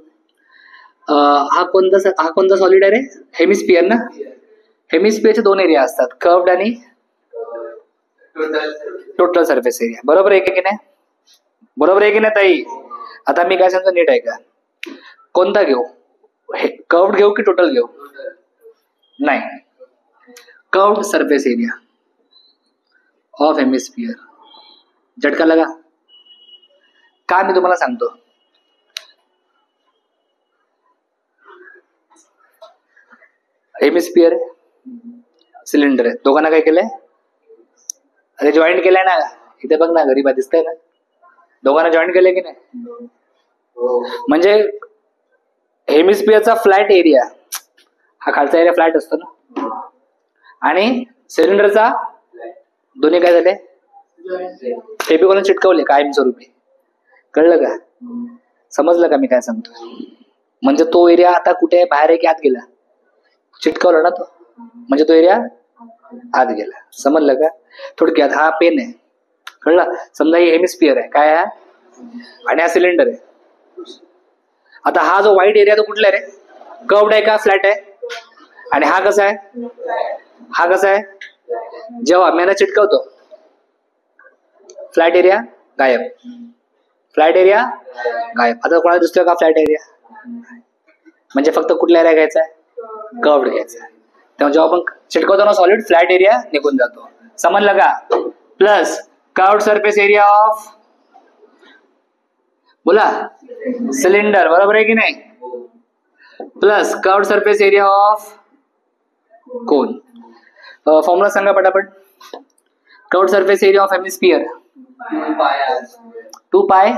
हा कोणता सॉलिड आहे रे? हेमिस्फियर ना. हेमिस्फियरचे 2 एरिया असतात, कर्व्ड आणि टोटल सरफेस एरिया. बरोबर आहे की नाही? बरोबर आहे की नाही ताई? आता मी काय सांगतो नीट आहे का? कोणता घेऊ? कर्व्ड घेऊ की टोटल घेऊ? नाही, curved surface area of hemisphere. झटका लगा. काय मी तुम्हाला सांगतो, हेमिस्फियर आहे, सिलेंडर आहे, दोघांना काय केलंय? अरे जॉईंट केलंय ना. इथे बघ ना, गरीबा दिसतंय ना. दोघांना जॉईंट केलंय की नाही? म्हणजे हेमिस्फियरचा फ्लॅट एरिया, हा खालचा एरिया फ्लॅट असतो ना, आणि सिलेंडरचा दोन्ही काय झाले? फेविकॉल चिटकवले कायमस्वरूपी. कळलं का? समजलं का मी काय सांगतो? म्हणजे तो एरिया आता कुठे आहे? बाहेर आहे की आत गेला? चिटकवला ना तो, म्हणजे तो एरिया आत गेला. समजलं का? थोडक्यात हा पेन आहे. कळलं? समजा हे हेमिस्फियर आहे. काय आहे? आणि हा सिलेंडर आहे. आता हा जो व्हाईट एरिया तो कुठला आहे रे? कर्व्ड आहे का फ्लॅट आहे? आणि हा कसा आहे? हा कसा आहे? जेव्हा मी चिटकवतो फ्लॅट एरिया गायब. फ्लॅट एरिया गायब. आता कोणाला दिसतोय का फ्लॅट एरिया? म्हणजे फक्त कुठला एरिया घ्यायचा आहे? कर्व्ड घ्यायचा आहे. तेव्हा जेव्हा आपण चिटकवतो ना सॉलिड, फ्लॅट एरिया निघून जातो. समजलं का? Plus curved surface area of बोला सिलेंडर. बरोबर आहे की नाही? Plus curved surface area of cone. Formula सांगा पटापट. Curved surface area of hemisphere 2 पाय.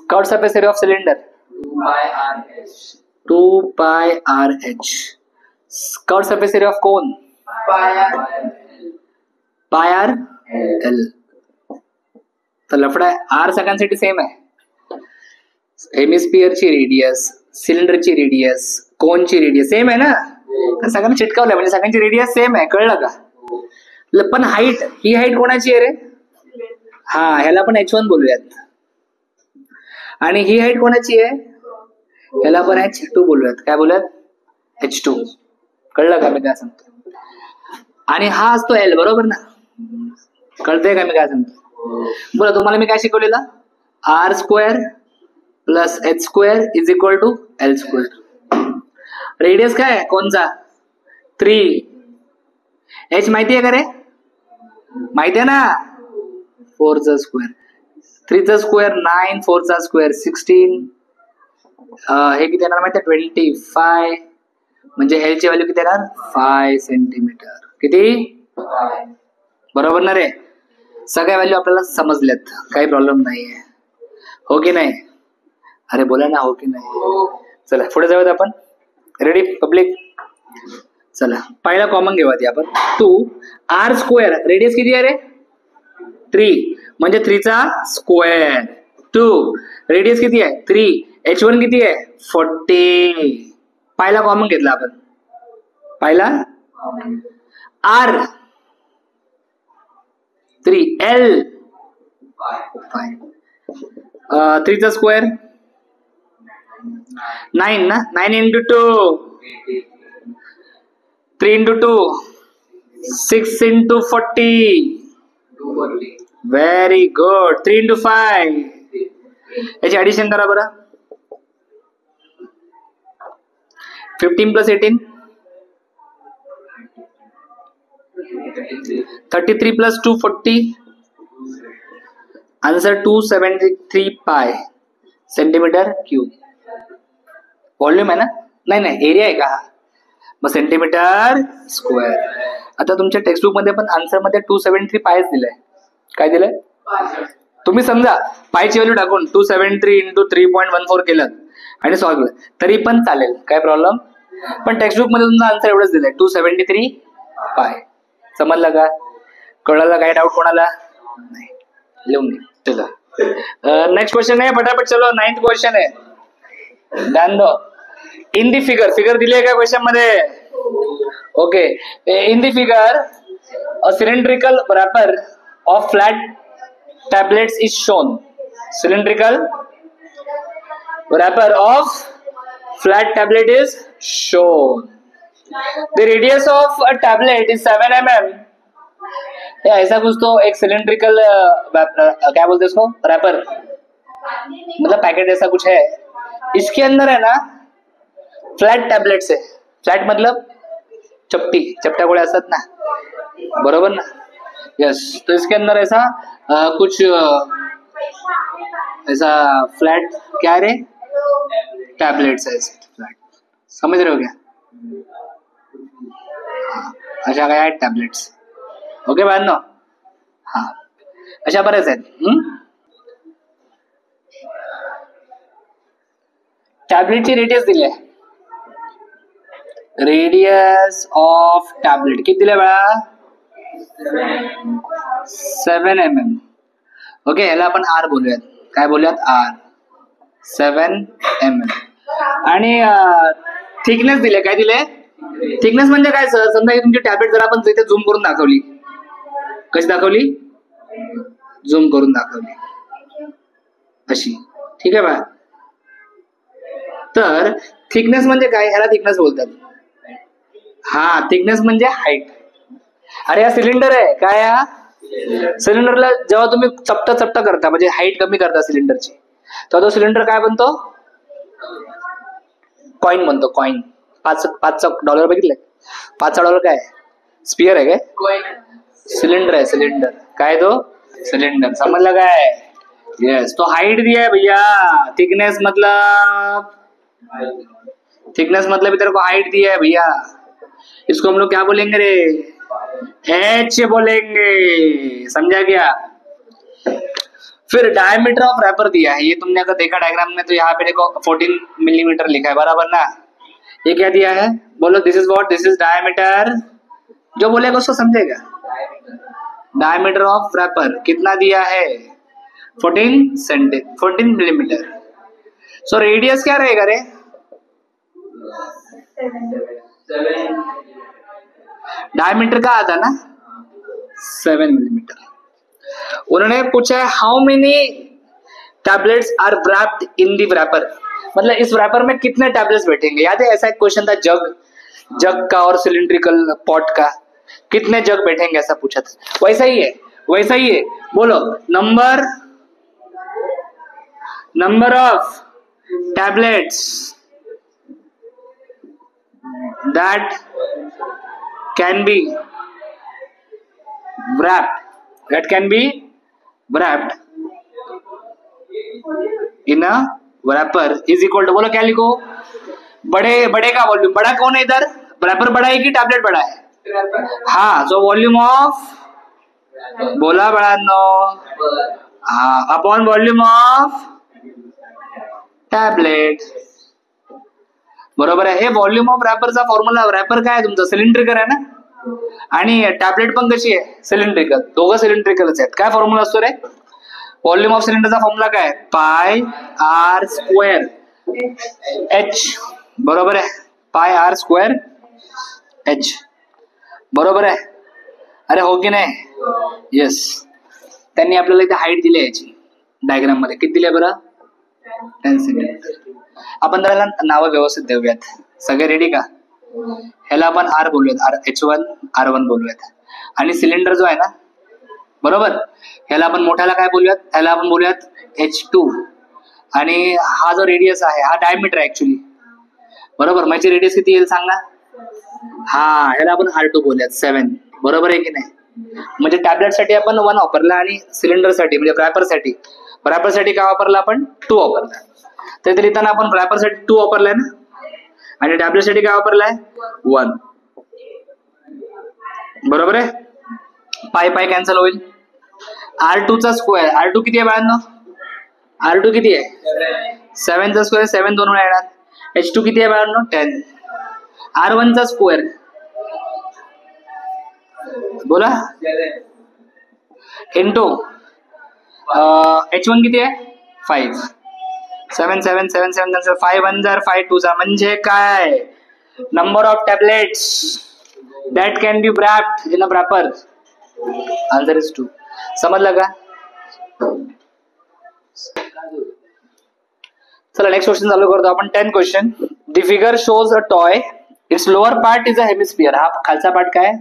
Curved surface area of cylinder 2 पाय RH. Curved surface area of कोन पाय R L. तर लफडा आहे. R सगळ्यांसाठी सेम आहे. हेमिस्फियरची रेडियस, सिलेंडरची रेडियस, कोनची रेडियस सेम आहे ना. सगळ्यांना चिटकवलंय म्हणजे सगळ्यांची रेडियस सेम आहे. कळलं का? पण हाईट, ही हाईट कोणाची आहे रे? हा, ह्याला पण H1 बोलूयात. आणि ही हाईट कोणाची आहे? ह्याला पण H2 बोलूयात. काय बोलूयात? H2. कळलं का मी काय सांगतो? आणि हा असतो L. बरोबर ना? कळतंय का मी काय सांगतो? बोला, तुम्हाला मी काय शिकवलेलं? R² plus H² is equal to L². Radius काय आहे कोणचा? 3. H माहिती आहे का रे? माहिती आहे ना? 4चा स्क्वेअर, 3चा स्क्वेअर 9, 4चा स्क्वेअर 16. हे किती येणार माहिती आहे? 25. म्हणजे L ची व्हॅल्यू किती येणार? 5 सेंटीमीटर. किती? बरोबर ना रे? सगळ्या व्हॅल्यू आपल्याला समजल्यात, काही प्रॉब्लेम नाहीये. हो की नाही? अरे बोला ना, हो की नाही? चला पुढे जाऊयात आपण. Ready public? चला पहिला कॉमन घेऊयात आपण. 2r². रेडियस किती आहे रे? 3 म्हणजे 3 चा स्क्वेअर. 2 रेडियस किती आहे? 3. h1 किती आहे? 40. पहिला कॉमन घेतला आपण. पहिला r 3 l 5. 3 चा स्क्वेअर 9 ना. 9 into 2 3 into 2 6 into 40. Very good. 3 into 5. याची ऍडिशन करा बरं. 15 plus 18 33 plus 240. आंसर 273 पाय सेंटीमीटर क्यूब. व्हॉल्यूम आहे ना? नाही एरिया आहे का? मग सेंटीमीटर स्क्वेअर. आता तुमच्या टेक्स्टबुक मध्ये पण आन्सर मध्ये 273 पायच दिलंय. काय दिलंय? तुम्ही समजा पायची व्हॅल्यू टाकून 273 into 3.14 केलं आणि सॉल्व्ह केलं तरी पण चालेल, काय प्रॉब्लेम. पण टेक्स्टबुक मध्ये तुमचा आन्सर एवढंच दिलंय 273 पाय. समजलं का? कळलं? काय डाऊट कोणाला? नाही. लिहून घे. चला नेक्स्ट क्वेश्चन आहे. फटाफट चलो. 9th क्वेश्चन आहे. ध्यान दो. इन दी फिगर दिली आहे का क्वेश्चन मध्ये? Okay. In the figure a cylindrical wrapper of flat tablets is shown. Cylindrical wrapper of flat tablet is shown. The radius of a tablet is 7 mm. ऐसा कुछ तो एक सिलेंड्रिकल क्या बोलते इसको, रैपर मतलब पैकेट ऐसा कुछ है. इसके अंदर है ना फ्लॅट टॅबलेट्स आहे. फ्लॅट मतलब चपट्या गोळ्या असतात ना, बरोबर ना? यस. तो इसके अंदर ऐसा कुछ ऐसा फ्लैट क्या रे टैबलेट्स है. फ्लैट समझ रहे हो क्या? अशा काय आहेत टॅबलेट्स. ओके बाळांनो. हा अशा बऱ्याच आहेत. टॅबलेटची रेडियस दिली आहे. रेडियस ऑफ टॅबलेट किती दिले बाळा? 7 mm. ओके याला आपण आर बोलूयात. काय बोलूयात? आर. 7 mm. आणि थिकनेस दिले. काय दिले? थिकनेस म्हणजे काय सर? समजा ही तुमची टॅबलेट जर आपण इथे झूम करून दाखवली. कशी दाखवली? झूम करून दाखवली अशी. ठीक आहे बा. तर थिकनेस म्हणजे काय? ह्याला थिकनेस बोलतात. हा थिकनेस म्हणजे हाईट. अरे हा सिलेंडर आहे. काय हा सिलेंडरला जेव्हा तुम्ही चपटा करता म्हणजे हाईट कमी करता सिलेंडरची, तेव्हा तो सिलेंडर काय बनतो? कॉइन बनतो. कॉइन. 5चा डॉलर बघितलंय? 5चा डॉलर काय? स्पियर आहे काय? सिलेंडर आहे. सिलेंडर काय? तो सिलेंडर. समजलं काय? यस. तो हाइट दिया है भैया. थिकनेस मतलब तेरे को हाइट दिया है भैया. इसको हम लोग क्या बोलेंगे रे? एच बोलेंगे. समझा क्या? फिर डायमीटर ऑफ रैपर दिया है. ये तुमने अगर देखा डायग्राम में तो यहाँ पे देखो 14 मिलीमीटर लिखा है, बराबर ना? ये क्या दिया है? बोलो. This is what? This is diameter. जो बोलेगा उसको समझेगा. डायमीटर ऑफ रैपर कितना दिया है? 14 मिलीमीटर. सो रेडियस क्या रहेगा रे? 7. डायमीटर का आता ना 7 मिलीमीटर. उन्होंने पूछा how many tablets are wrapped in the wrapper. मतलब इस रैपर में कितने टैबलेट्स बैठेंगे. याद है ऐसा एक क्वेश्चन था जग का और सिलिंड्रिकल पॉट का. कितने जग बैठेंगे ऐसा पूछा था. वैसा ही है. बोलो. Number of tablets that can be wrapped in a wrapper is equal to, बोलो क्या लिखो? बड़े का वॉल्यूम. बड़ा कौन है इधर? रैपर बड़ा है कि टैबलेट बड़ा है? हाँ. जो वॉल्यूम ऑफ बोला बड़ा नो. हाँ अपॉन वॉल्यूम ऑफ टैबलेट. बरोबर आहे. हे व्हॉल्यूम ऑफ रॅपरचा फॉर्म्युला. रॅपर काय आहे तुमचं? सिलेंड्रिकल आहे ना. आणि टॅबलेट पण कशी आहे? सिलेंड्रिकल. दोघं सिलेंड्रिकलच आहेत. काय फॉर्म्युला असतो रे? व्हॉल्यूम ऑफ सिलेंडरचा फॉर्म्युला काय? Pi R square H. बरोबर आहे. पाय आर स्क्वेअर एच. बरोबर आहे. अरे हो की नाही? येस. त्यांनी आपल्याला इथे हाईट दिली आहे याची डायग्राम मध्ये. किती दिली बरं? 10 सेंटीमीटर. आपण त्याला नावं व्यवस्थित देऊयात. सगळे रेडी का? ह्याला आपण आर बोलूयात. H1 R1 बोलूयात. आणि सिलेंडर जो आहे ना, बरोबर, ह्याला आपण मोठ्याला काय बोलूयात? ह्याला आपण बोलूयात H2. आणि हा जो रेडियस आहे हा डायमीटर आहे ऍक्च्युली. बरोबर. माझी रेडियस किती येईल सांग ना? हा, ह्याला आपण R2 बोलूयात 7. बरोबर आहे की नाही? म्हणजे टॅबलेट साठी आपण 1 वापरला आणि सिलेंडर साठी म्हणजे रॅपर साठी काय वापरला आपण? 2 वापरला. तर लिहिताना आपण रॅपर साठी 2 वापरलाय ना, आणि टॅबलेट साठी काय वापरलाय? 1. बरोबर आहे. पाय पाय कॅन्सल होईल. R2 चा स्क्वेअर. R2 किती आहे बाळांनो? R2 किती आहे? 7 चा स्क्वेअर. 7 2 वेळा येणार. H2 किती आहे बाळांनो? 10. R1 चा स्क्वेअर बोला. इंटू H1 किती आहे? 5. 7 7 7 7 5 1 जार 5 2 जार म्हणजे काय? Number of tablets that can be wrapped in a wrapper. Answer is 2. समजलं का? चला नेक्स्ट क्वेश्चन चालू करतो आपण. 10th question. The figure shows a toy. Its lower part is a hemisphere. हा खालचा पार्ट काय?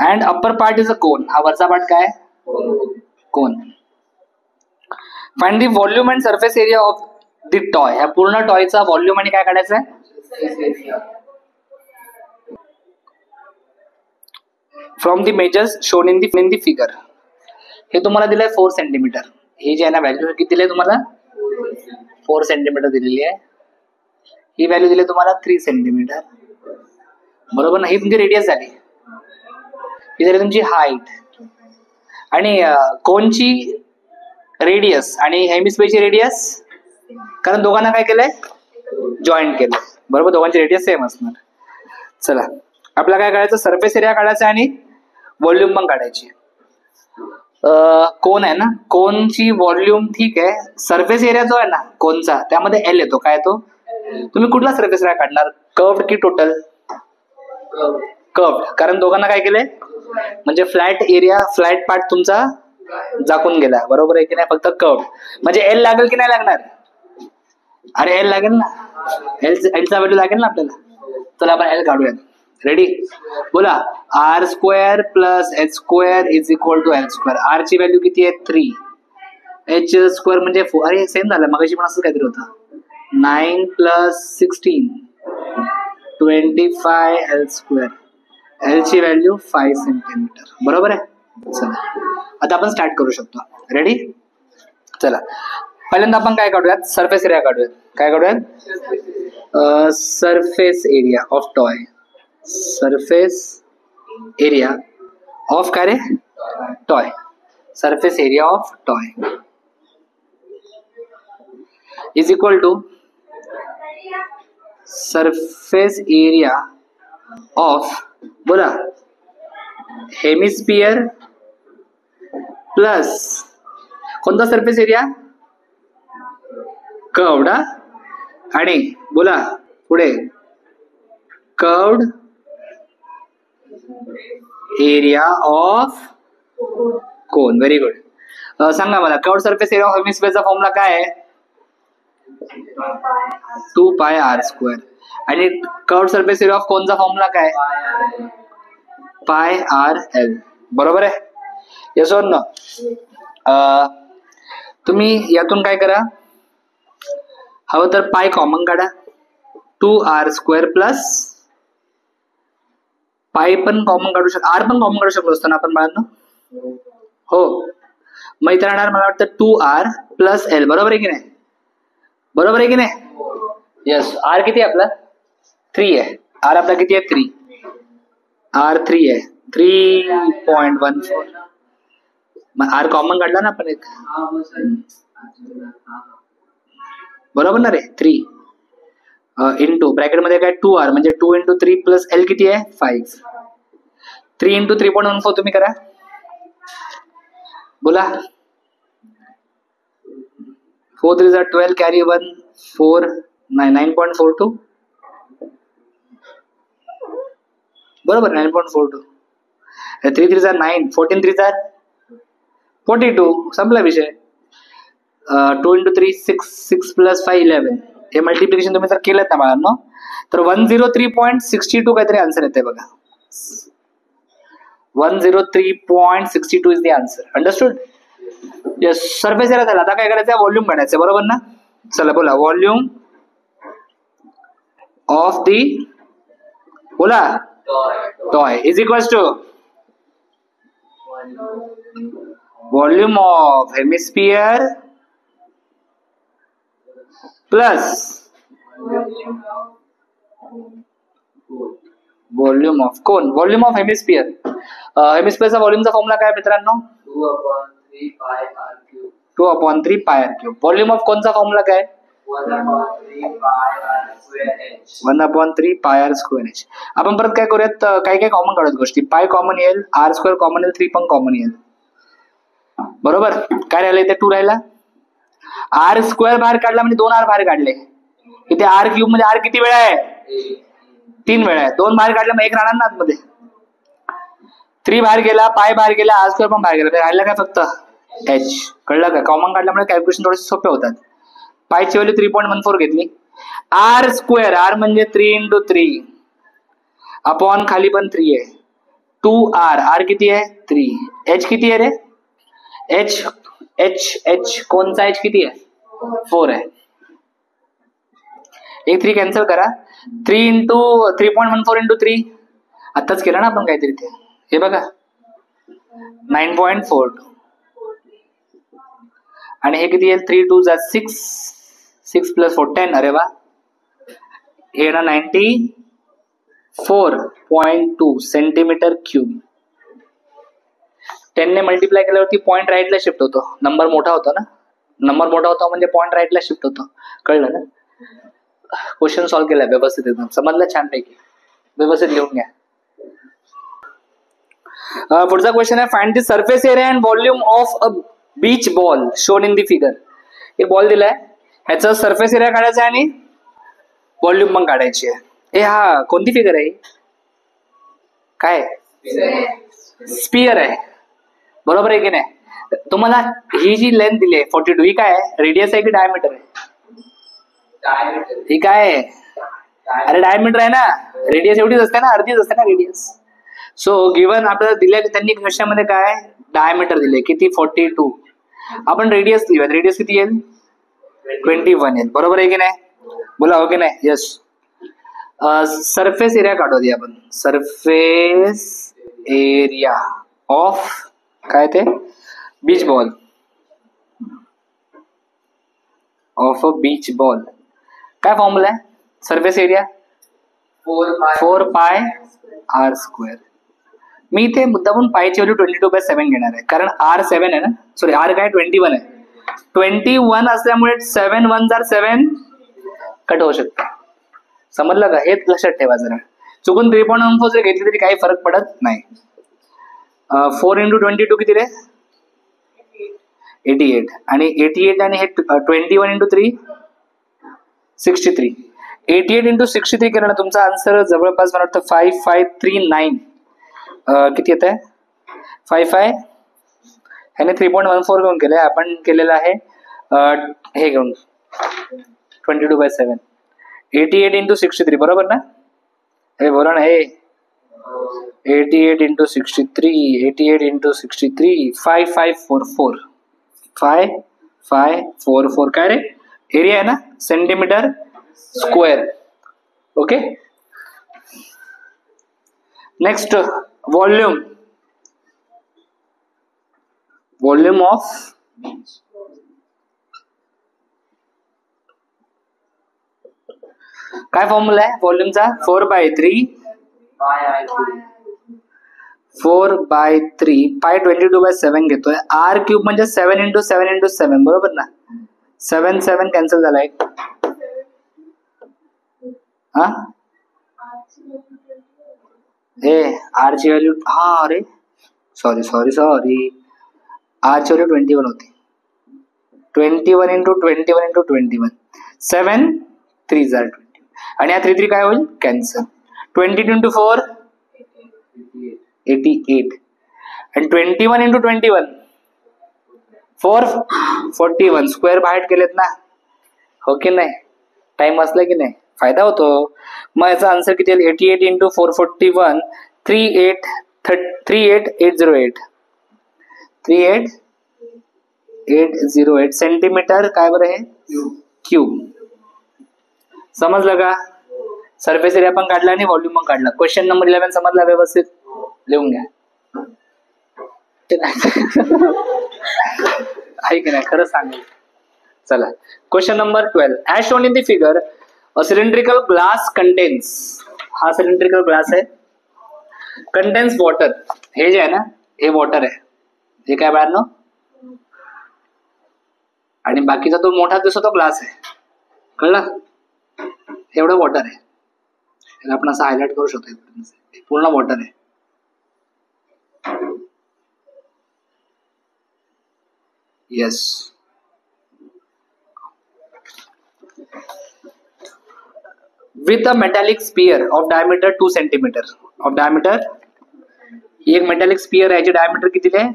And upper part is a cone. हा वरचा पार्ट काय? Cone. Find the volume and surface area of the toy. ह्या पूर्ण टॉयचा व्हॉल्यूम आणि काय काढायचं आहे? From the measures shown in the figure. हे तुम्हाला दिलंय 4 सेंटीमीटर. हे जे आहे ना व्हॅल्यू किती दिले तुम्हाला? 4 सेंटीमीटर दिलेली आहे. ही व्हॅल्यू दिली तुम्हाला 3 सेंटीमीटर. बरोबर ना? ही तुमची रेडियस झाली. ही झाली तुमची हाईट. आणि कोनची रेडियस आणि हेमिस्फियरची रेडियस, कारण दोघांना काय केलंय? जॉईंट केलंय. बरोबर. दोघांची रेडियस सेम असणार. चला आपल्याला काय काढायचं? सरफेस एरिया काढायचा आणि व्हॉल्यूम पण काढायची. कोन आहे ना, कोनची व्हॉल्यूम ठीक आहे. सरफेस एरिया जो आहे ना कोनचा, त्यामध्ये एल येतो. काय येतो? तुम्ही कुठला सरफेस एरिया काढणार? कर्व्ड की टोटल? कर्व्ड. कारण दोघांना काय केलंय? म्हणजे फ्लॅट एरिया, फ्लॅट पार्ट तुमचा झाकून गेला. बरोबर आहे की नाही? फक्त कर्व्ड. म्हणजे एल लागेल की नाही लागणार? अरे एल लागेल ना. एलचा व्हॅल्यू लागेल ना आपल्याला. चला आपण एल काढूयात. रेडी? बोला. R square plus H square is equal to L square. R ची व्हॅल्यू किती आहे? 3. एच स्क्वेअर म्हणजे 4. अरे सेम झालं, मगाशी पण असंच काहीतरी होतं. 9 प्लस 16 25 एल स्क्वेअर. एल ची व्हॅल्यू 5 सेंटीमीटर. बरोबर आहे. चला आता आपण स्टार्ट करू शकतो. रेडी? चला पहिल्यांदा आपण काय काढूयात? सरफेस एरिया काढूयात. काय काढूयात? Surface area of toy. Surface area of काय रे? Toy. Surface area of toy is equal to surface area of, बोला, हेमिस्फियर प्लस कोणता सरफेस एरिया? कर्व्ड. आणि बोला पुढे curved area of cone. Very good. सांगा मला कर्व्ड सरफेस एरिया ऑफ हेमिस्फियरचा फॉर्म्युला काय आहे? 2 पाय आर स्क्वेअर. आणि कर्व्ड सरफेस एरिया ऑफ कोनचा फॉर्म्युला काय? Pi R L. बरोबर आहे. येस और नो? तुम्ही यातून काय करा, हवं तर पाय कॉमन काढा. 2 आर स्क्वेअर प्लस पाय पण कॉमन काढू शकतो, आर पण कॉमन काढू शकलो असतो ना आपण बाळांनो. हो, मग इथे राहणार मला वाटतं 2 आर प्लस एल. बरोबर आहे की नाही? बरोबर आहे की नाही? येस. आर किती आहे आपला? 3 आहे. आर आपला किती आहे? 3. आर 3 आहे. 3.14. मग आर कॉमन काढला ना आपण एक. बरोबर ना रे. 3 इंटू ब्रॅकेट मध्ये काय 2r म्हणजे 2 इंटू 3 प्लस एल किती आहे 5. 3 इंटू 3.14 तुम्ही करा बोला. 4 3 12 कॅरी 1 4 9.42 बरोबर 9.42. 3 3 9 14 3 42 संपला विषय. 2 इंटू 3 6 6 प्लस 5 11 हे मल्टिप्लिकेशन तुम्ही जर केलं ना बाळांनो तर 103.62 काहीतरी आन्सर येते बघा. 103.62 is the answer. Understood. Yes. Surface area झाला. आता काय करायचं व्हॉल्यूम काढायचं बरोबर ना. चला बोला व्हॉल्यूम ऑफ दी बोला toy is equals to volume of hemisphere plus volume of cone. Volume of hemisphere. हेमिस्फियरचा व्हॉल्यूमचा फॉर्म्युला काय मित्रांनो 2/3 pi r cube. Volume of कोनचा फॉर्म्युला काय 1/3 पाय आर स्क्वेअर एच. आपण परत काय करूयात काही काही कॉमन काढूयात गोष्टी. पाय कॉमन येईल आर स्क्वेअर कॉमन येईल 3 पण कॉमन येईल बरोबर. काय राहिलं इथे 2 राहिला. आर स्क्वेअर बाहेर काढला म्हणजे 2r बाहेर काढले. इथे आर क्यूब मध्ये आर किती वेळा आहे 3 वेळा आहे. 2 बाहेर काढला मग 1 राहणार ना आतमध्ये. 3 बाहेर गेला पाय बाहेर गेला आर स्क्वेअर पण बाहेर गेला राहिला काय फक्त एच. कळलं का. कॉमन काढल्यामुळे कॅल्क्युलेशन थोडेसे सोपे होतात. पायची व्हॅल्यू 3.14 घेतली. आर स्क्वेअर आर म्हणजे 3 इंटू 3 अपॉन खाली पण 3 आहे 2r. आर किती आहे 3. एच किती आहे रे एच एच एच कोणचा एच किती आहे 4 आहे. एक 3 कॅन्सल करा. 3 इंटू 3.14 इंटू 3 आताच केलं ना आपण काहीतरी ते. हे बघा 9.42 आणि हे किती येईल 3 2 6 6 प्लस 4 10. अरे वा. हे ना 94.2 सेंटीमीटर क्यूब. 10 ने मल्टिप्लाय केल्यावरती पॉइंट राईटला शिफ्ट होतो. नंबर मोठा होतो ना. नंबर मोठा होतो म्हणजे पॉइंट राईटला शिफ्ट होतो. कळलं ना. क्वेश्चन सॉल्व्ह केलाय व्यवस्थित एकदम समजलं छानपैकी. व्यवस्थित लिहून घ्या. पुढचा क्वेश्चन आहे find the surface area and volume of a beach ball shown in the figure. एक बॉल दिलाय ह्याचा सरफेस एरिया काढायचा आहे आणि व्हॉल्यूम पण काढायची आहे. ए हा कोणती फिगर आहे काय स्पियर आहे बरोबर आहे की नाही. तुम्हाला ही जी लेंथ दिली आहे 42 ही काय आहे रेडियस आहे की डायमीटर आहे. ही काय आहे अरे डायमीटर आहे ना. रेडियस एवढीच असते ना अर्धीच असते ना रेडियस. सो गिव्हन आपल्याला दिले त्यांनी क्वेश्चन काय डायमीटर दिले किती 42. आपण रेडियस लिहूयात. रेडियस किती येईल 21 येईल बरोबर आहे की नाही. बोला हो की नाही. यस. सरफेस एरिया काढू दे आपण. सरफेस एरिया ऑफ काय ते beach ball of a beach ball. काय फॉर्म्युला आहे सरफेस एरिया 4 पाय आर स्क्वेअर. मी इथे मुद्दामून पायची व्हॅल्यू 22/7 घेणार आहे कारण आर 7 आहे ना. सॉरी आर काय 21 आहे. 21 असल्यामुळे 7 1 7 कट होऊ शकतं. समजलं का. हे लक्षात ठेवा जरा. चुकून 3.14 जर घेतली तरी काही फरक पडत नाही. 4 इंटू 22 किती रे 88 आणि 88 आणि हे 21 इंटू 3 63. 88 इंटू 63 केलं ना तुमचा आन्सर जवळपास मला वाटतं 5539 किती येत आहे 55. ह्याने 3.14 घेऊन केलंय. आपण केलेलं आहे हे घेऊन 22/7. 88 इंटू 63 बरोबर ना. हे बोला ना हे 88 इंटू 63 88 इंटू 63 5544 5544 काय रे एरिया आहे ना centimetre square. Okay. Next volume. Volume of काय फॉर्म्युला आहे व्हॉल्यूमचा 4/3 4/3 पाय 22/7 घेतोय. आर क्यूब म्हणजे 7 × 7 × 7 बरोबर ना. 7 7 कॅन्सल झाला एक. हा हे आर ची व्हॅल्यू अरे सॉरी आर ची व्हॅल्यू 21 होती. 21 × 21 × 21 7 3 20 आणि या 3 3 काय होईल कॅन्सल. 22 × 4 88 आणि 21 × 21 441 स्क्वेअर बाहेर केलेत ना, हो की नाही. टाइम असला की नाही फायदा होतो. मग याचा आन्सर किती येईल 88 × 441 38808 38808 सेंटीमीटर काय बरं हे क्यूब. समजलं का. सरफेस एरिया पण काढला आणि व्हॉल्यूम पण काढला. क्वेश्चन नंबर 11 समजला व्यवस्थित लिहून घ्या. आहे की नाही खरं सांगेल. चला question number 12 as shown in the figure a cylindrical glass contains. हा सिलेंड्रिकल ग्लास आहे कंटेन्स वॉटर. हे जे आहे ना हे वॉटर आहे. हे काय बाळांनो आणि बाकीचा तो मोठा दिसतो तो ग्लास आहे. कळलं. एवढं वॉटर आहे. आपण असं हायलाइट करू शकतो. पूर्ण वॉटर आहे. Yes with a metallic sphere of diameter 2 centimetre of diameter. एक मेटॅलिक स्पियर आहे. याची डायमीटर किती आहे.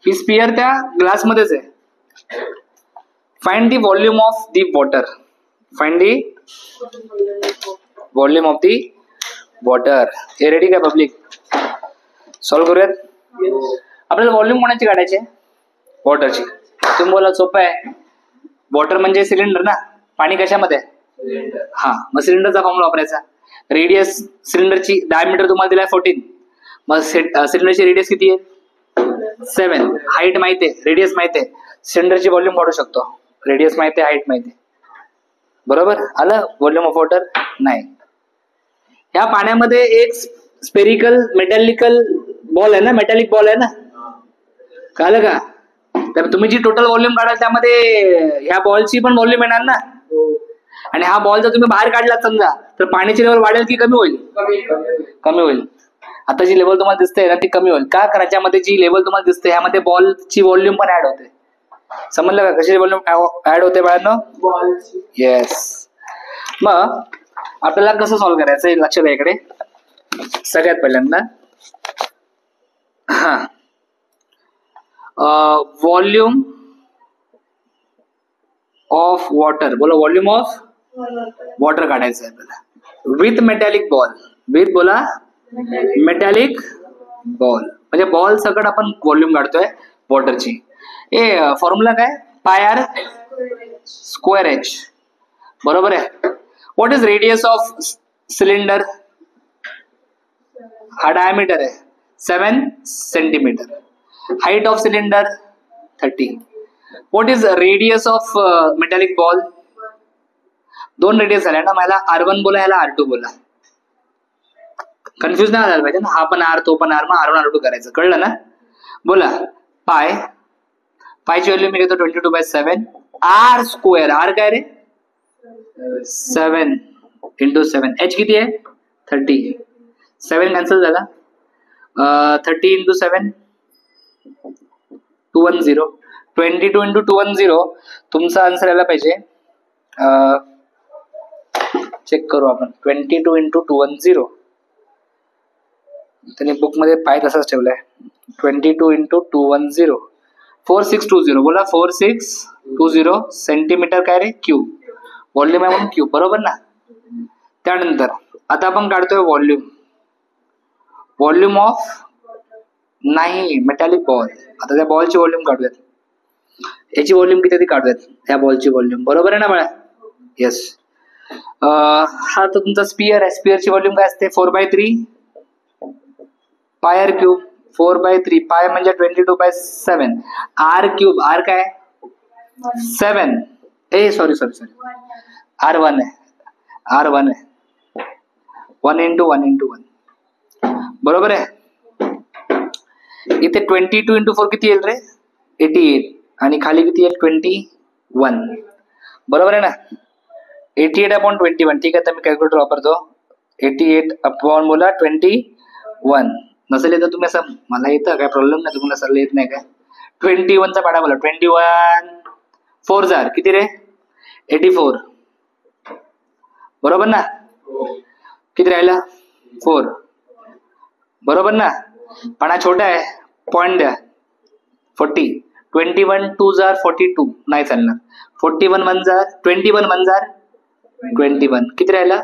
ही स्पियर त्या ग्लास मध्येच आहे. Find the volume of the water. Find the volume of the water. हे रेडी का पब्लिक. सॉल्व्ह करूयात. आपल्याला व्हॉल्यूम कोणाची काढायची वॉटरची. तुम्ही बोला सोपं आहे. वॉटर म्हणजे सिलेंडर ना. पाणी कशामध्ये हा मग सिलेंडरचा फॉर्म्युला वापरायचा. रेडियस सिलेंडरची डायमीटर तुम्हाला दिलाय 14. मग सिलेंडरची रेडियस किती आहे 7. हाईट माहिती आहे रेडियस माहिती आहे. सिलेंडरची व्हॉल्यूम वाढू शकतो. रेडियस माहिती आहे हाईट माहिती आहे. बरोबर आलं. व्हॉल्यूम ऑफ वॉटर नाही. ह्या पाण्यामध्ये एक स्पेरिकल मेटॅलिकल बॉल आहे ना. मेटॅलिक बॉल आहे ना. कळलं का. तर तुम्ही जी टोटल व्हॉल्यूम काढाल त्यामध्ये ह्या बॉलची पण व्हॉल्यूम येणार ना. आणि हा बॉल जर तुम्ही बाहेर काढला समजा तर पाण्याची लेवल वाढेल की कमी होईल. कमी होईल. आता जी लेवल तुम्हाला दिसते ना ती कमी होईल. का कारण याच्यामध्ये जी लेवल तुम्हाला दिसते ह्यामध्ये बॉलची व्हॉल्यूम पण ऍड होते. समजलं का कशी व्हॉल्यूम ऍड होते बाळांनो. येस. मग आपल्याला कसं सॉल्व्ह करायचं लक्षात द्या इकडे. सगळ्यात पहिल्यांदा हा व्हॉल्यूम ऑफ वॉटर. बोला व्हॉल्यूम ऑफ वॉटर काढायचं आहे आपल्याला विथ मेटॅलिक बॉल. विथ बोला मेटॅलिक बॉल म्हणजे बॉल सकट आपण व्हॉल्यूम काढतोय वॉटरची. हे फॉर्म्युला काय पाय आर स्क्वेअर एच. बरोबर आहे. What is radius of cylinder. हा डायमीटर आहे 7 centimetre. Height of cylinder 30. What is radius of metallic ball. 2 radius झाल्या ना. मला R1 बोला ह्याला R2 बोला. कन्फ्युज नाही झालं पाहिजे ना. हा पण R तो पण R. मग R1 R2 करायचं. कळलं ना. बोला पायची व्हॅल्यू मी घेतो 22/7 R स्क्वेअर. R काय रे 7 × 7. H किती आहे 30. 7 कॅन्सल झाला. 30 × 7 210. 22 × 210 तुमचा आन्सर यायला पाहिजे. चेक करू आपण. 22 × 210 त्याने बुक मध्ये पाय तसाच ठेवलाय. 22 × 210 4620. बोला 4620 सेंटीमीटर काय रे क्यूब. व्हॉल्यूम आहे म्हणून क्यूब. बरोबर ना. त्यानंतर आता आपण काढतोय व्हॉल्यूम. व्हॉल्यूम ऑफ नाही मेटॅलिक बॉल. आता त्या बॉलची व्हॉल्यूम काढूयात. याची व्हॉल्यूम किती ती काढूयात. त्या बॉलची व्हॉल्यूम. बरोबर आहे ना बाळा. येस. हा तर तुमचा स्पियर आहे. स्पियरची व्हॉल्यूम काय असते 4/3 पाय आर क्यूब. 4/3 पाय म्हणजे 22/7 आर क्यूब. आर काय 7. सॉरी R1 आहे. R1 आहे 1 × 1 × 1 बरोबर आहे. इथे 22 इंटू 4 किती येईल रे? 88 आणि खाली किती येईल? 21. बरोबर आहे ना? 88 अपॉन 21. ठीक आहे, तर मी कॅल्क्युलेटर वापरतो. 88 अपॉन बोला 21. नसेल येतं तुम्ही असं, मला येतं काय प्रॉब्लेम नाही, तुम्हाला सरळ येत नाही काय? 21 चा पाडा बोला. 21 4 जार किती रे? 84. बरोबर ना? किती राहिला? 4. बरोबर ना? पाडा छोटा आहे, पॉइंट द्या. 40. 21 2 जार 42. नाही चालणार. 41 1 जार 21 1 जार 21. किती राहिला?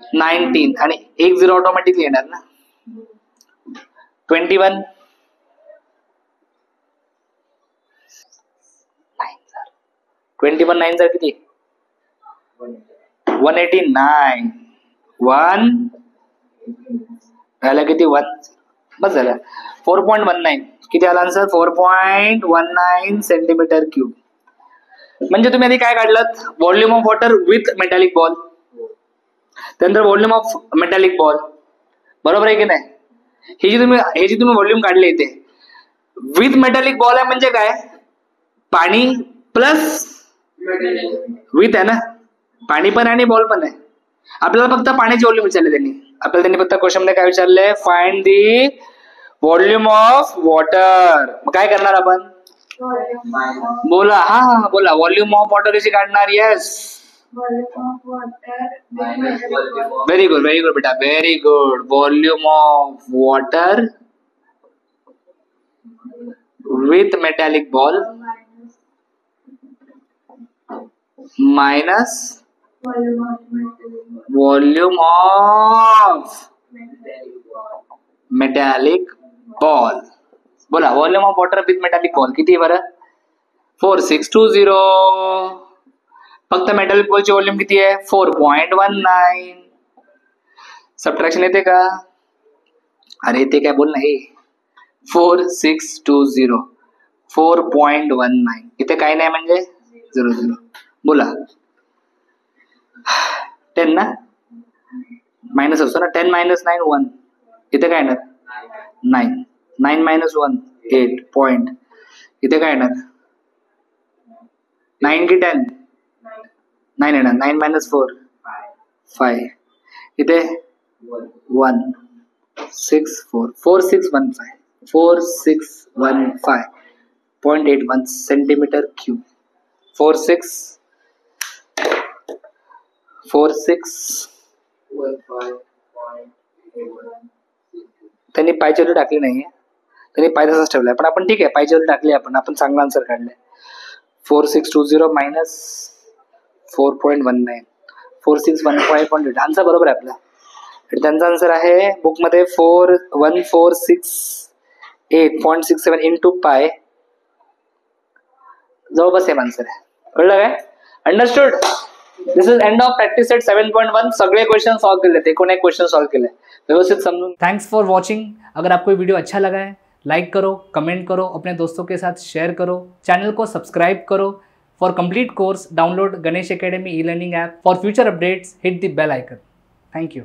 19. आणि 1 0 ऑटोमॅटिकली येणार ना. 21 21 9 जार किती? 189. 1 राहिला किती? 1. बस झालं. 4.19. किती आला आन्सर? 4.19 centimetre cube. म्हणजे तुम्ही आधी काय काढलं? Volume of water with metallic ball. त्यानंतर व्हॉल्यूम ऑफ मेटॅलिक बॉल. बरोबर आहे की नाही? हे जी तुम्ही व्हॉल्यूम काढले इथे विथ मेटॅलिक बॉल आहे म्हणजे काय? पाणी प्लस विथ आहे ना. पाणी पण आणि बॉल पण आहे. आपल्याला फक्त पाण्याची व्हॉल्यूम विचारले त्यांनी फक्त क्वेश्चन मध्ये काय विचारले? Find the volume of water. मग काय करणार आपण? बोला. हा बोला. व्हॉल्यूम ऑफ वॉटर कशी काढणार? येस, व्हेरी गुड बेटा, very good. Volume of water with metallic ball minus volume of metallic ball. बोला. Volume of water with metallic ball किती बरं? 4620. फक्त मेटॅलिक बॉलची व्हॉल्यूम किती आहे? 4.19. सबट्रॅक्शन येते का? अरे ते काय बोल नाही. 4620 4.19. इथे काही नाही म्हणजे 00. बोला. 10 ना? मायनस असतो ना. 10 minus 9 1. इथे काय येणार? 9. 9 minus 1 8 पॉइंट. इथे काय येणार? 9 की 10? 9 येणार. 9 minus 4 5. इथे 1 6 4 4615 4615.81 सेंटीमीटर क्यूब. 46 त्यांनी पायची व्हॅल्यू टाकली नाहीये. त्यांनी पाय तसंच ठेवलाय. पण आपण ठीक आहे, पायची व्हॅल्यू टाकली आपण चांगला आन्सर काढलाय. 4620 minus 4.19 4615.8. आन्सर बरोबर आहे आपला. त्यांचा आन्सर आहे बुक मध्ये 41468.67 इंटू पाय. जवळपास सेम आन्सर आहे. कळलं काय? Understood? This is end of practice set 7.1. सगळे क्वेश्चन सॉल्व केले. एकूण एक क्वेश्चन सॉल्व केले व्यवस्थित समझून. Thanks for watching. अगर आपको ये वीडियो अच्छा लगा है लाइक करो, कमेंट करो, अपने दोस्तों के साथ शेयर करो, चैनल को सब्सक्राइब करो. For complete course download Ganesh academy e-learning app. For future updates hit the bell icon. Thank you.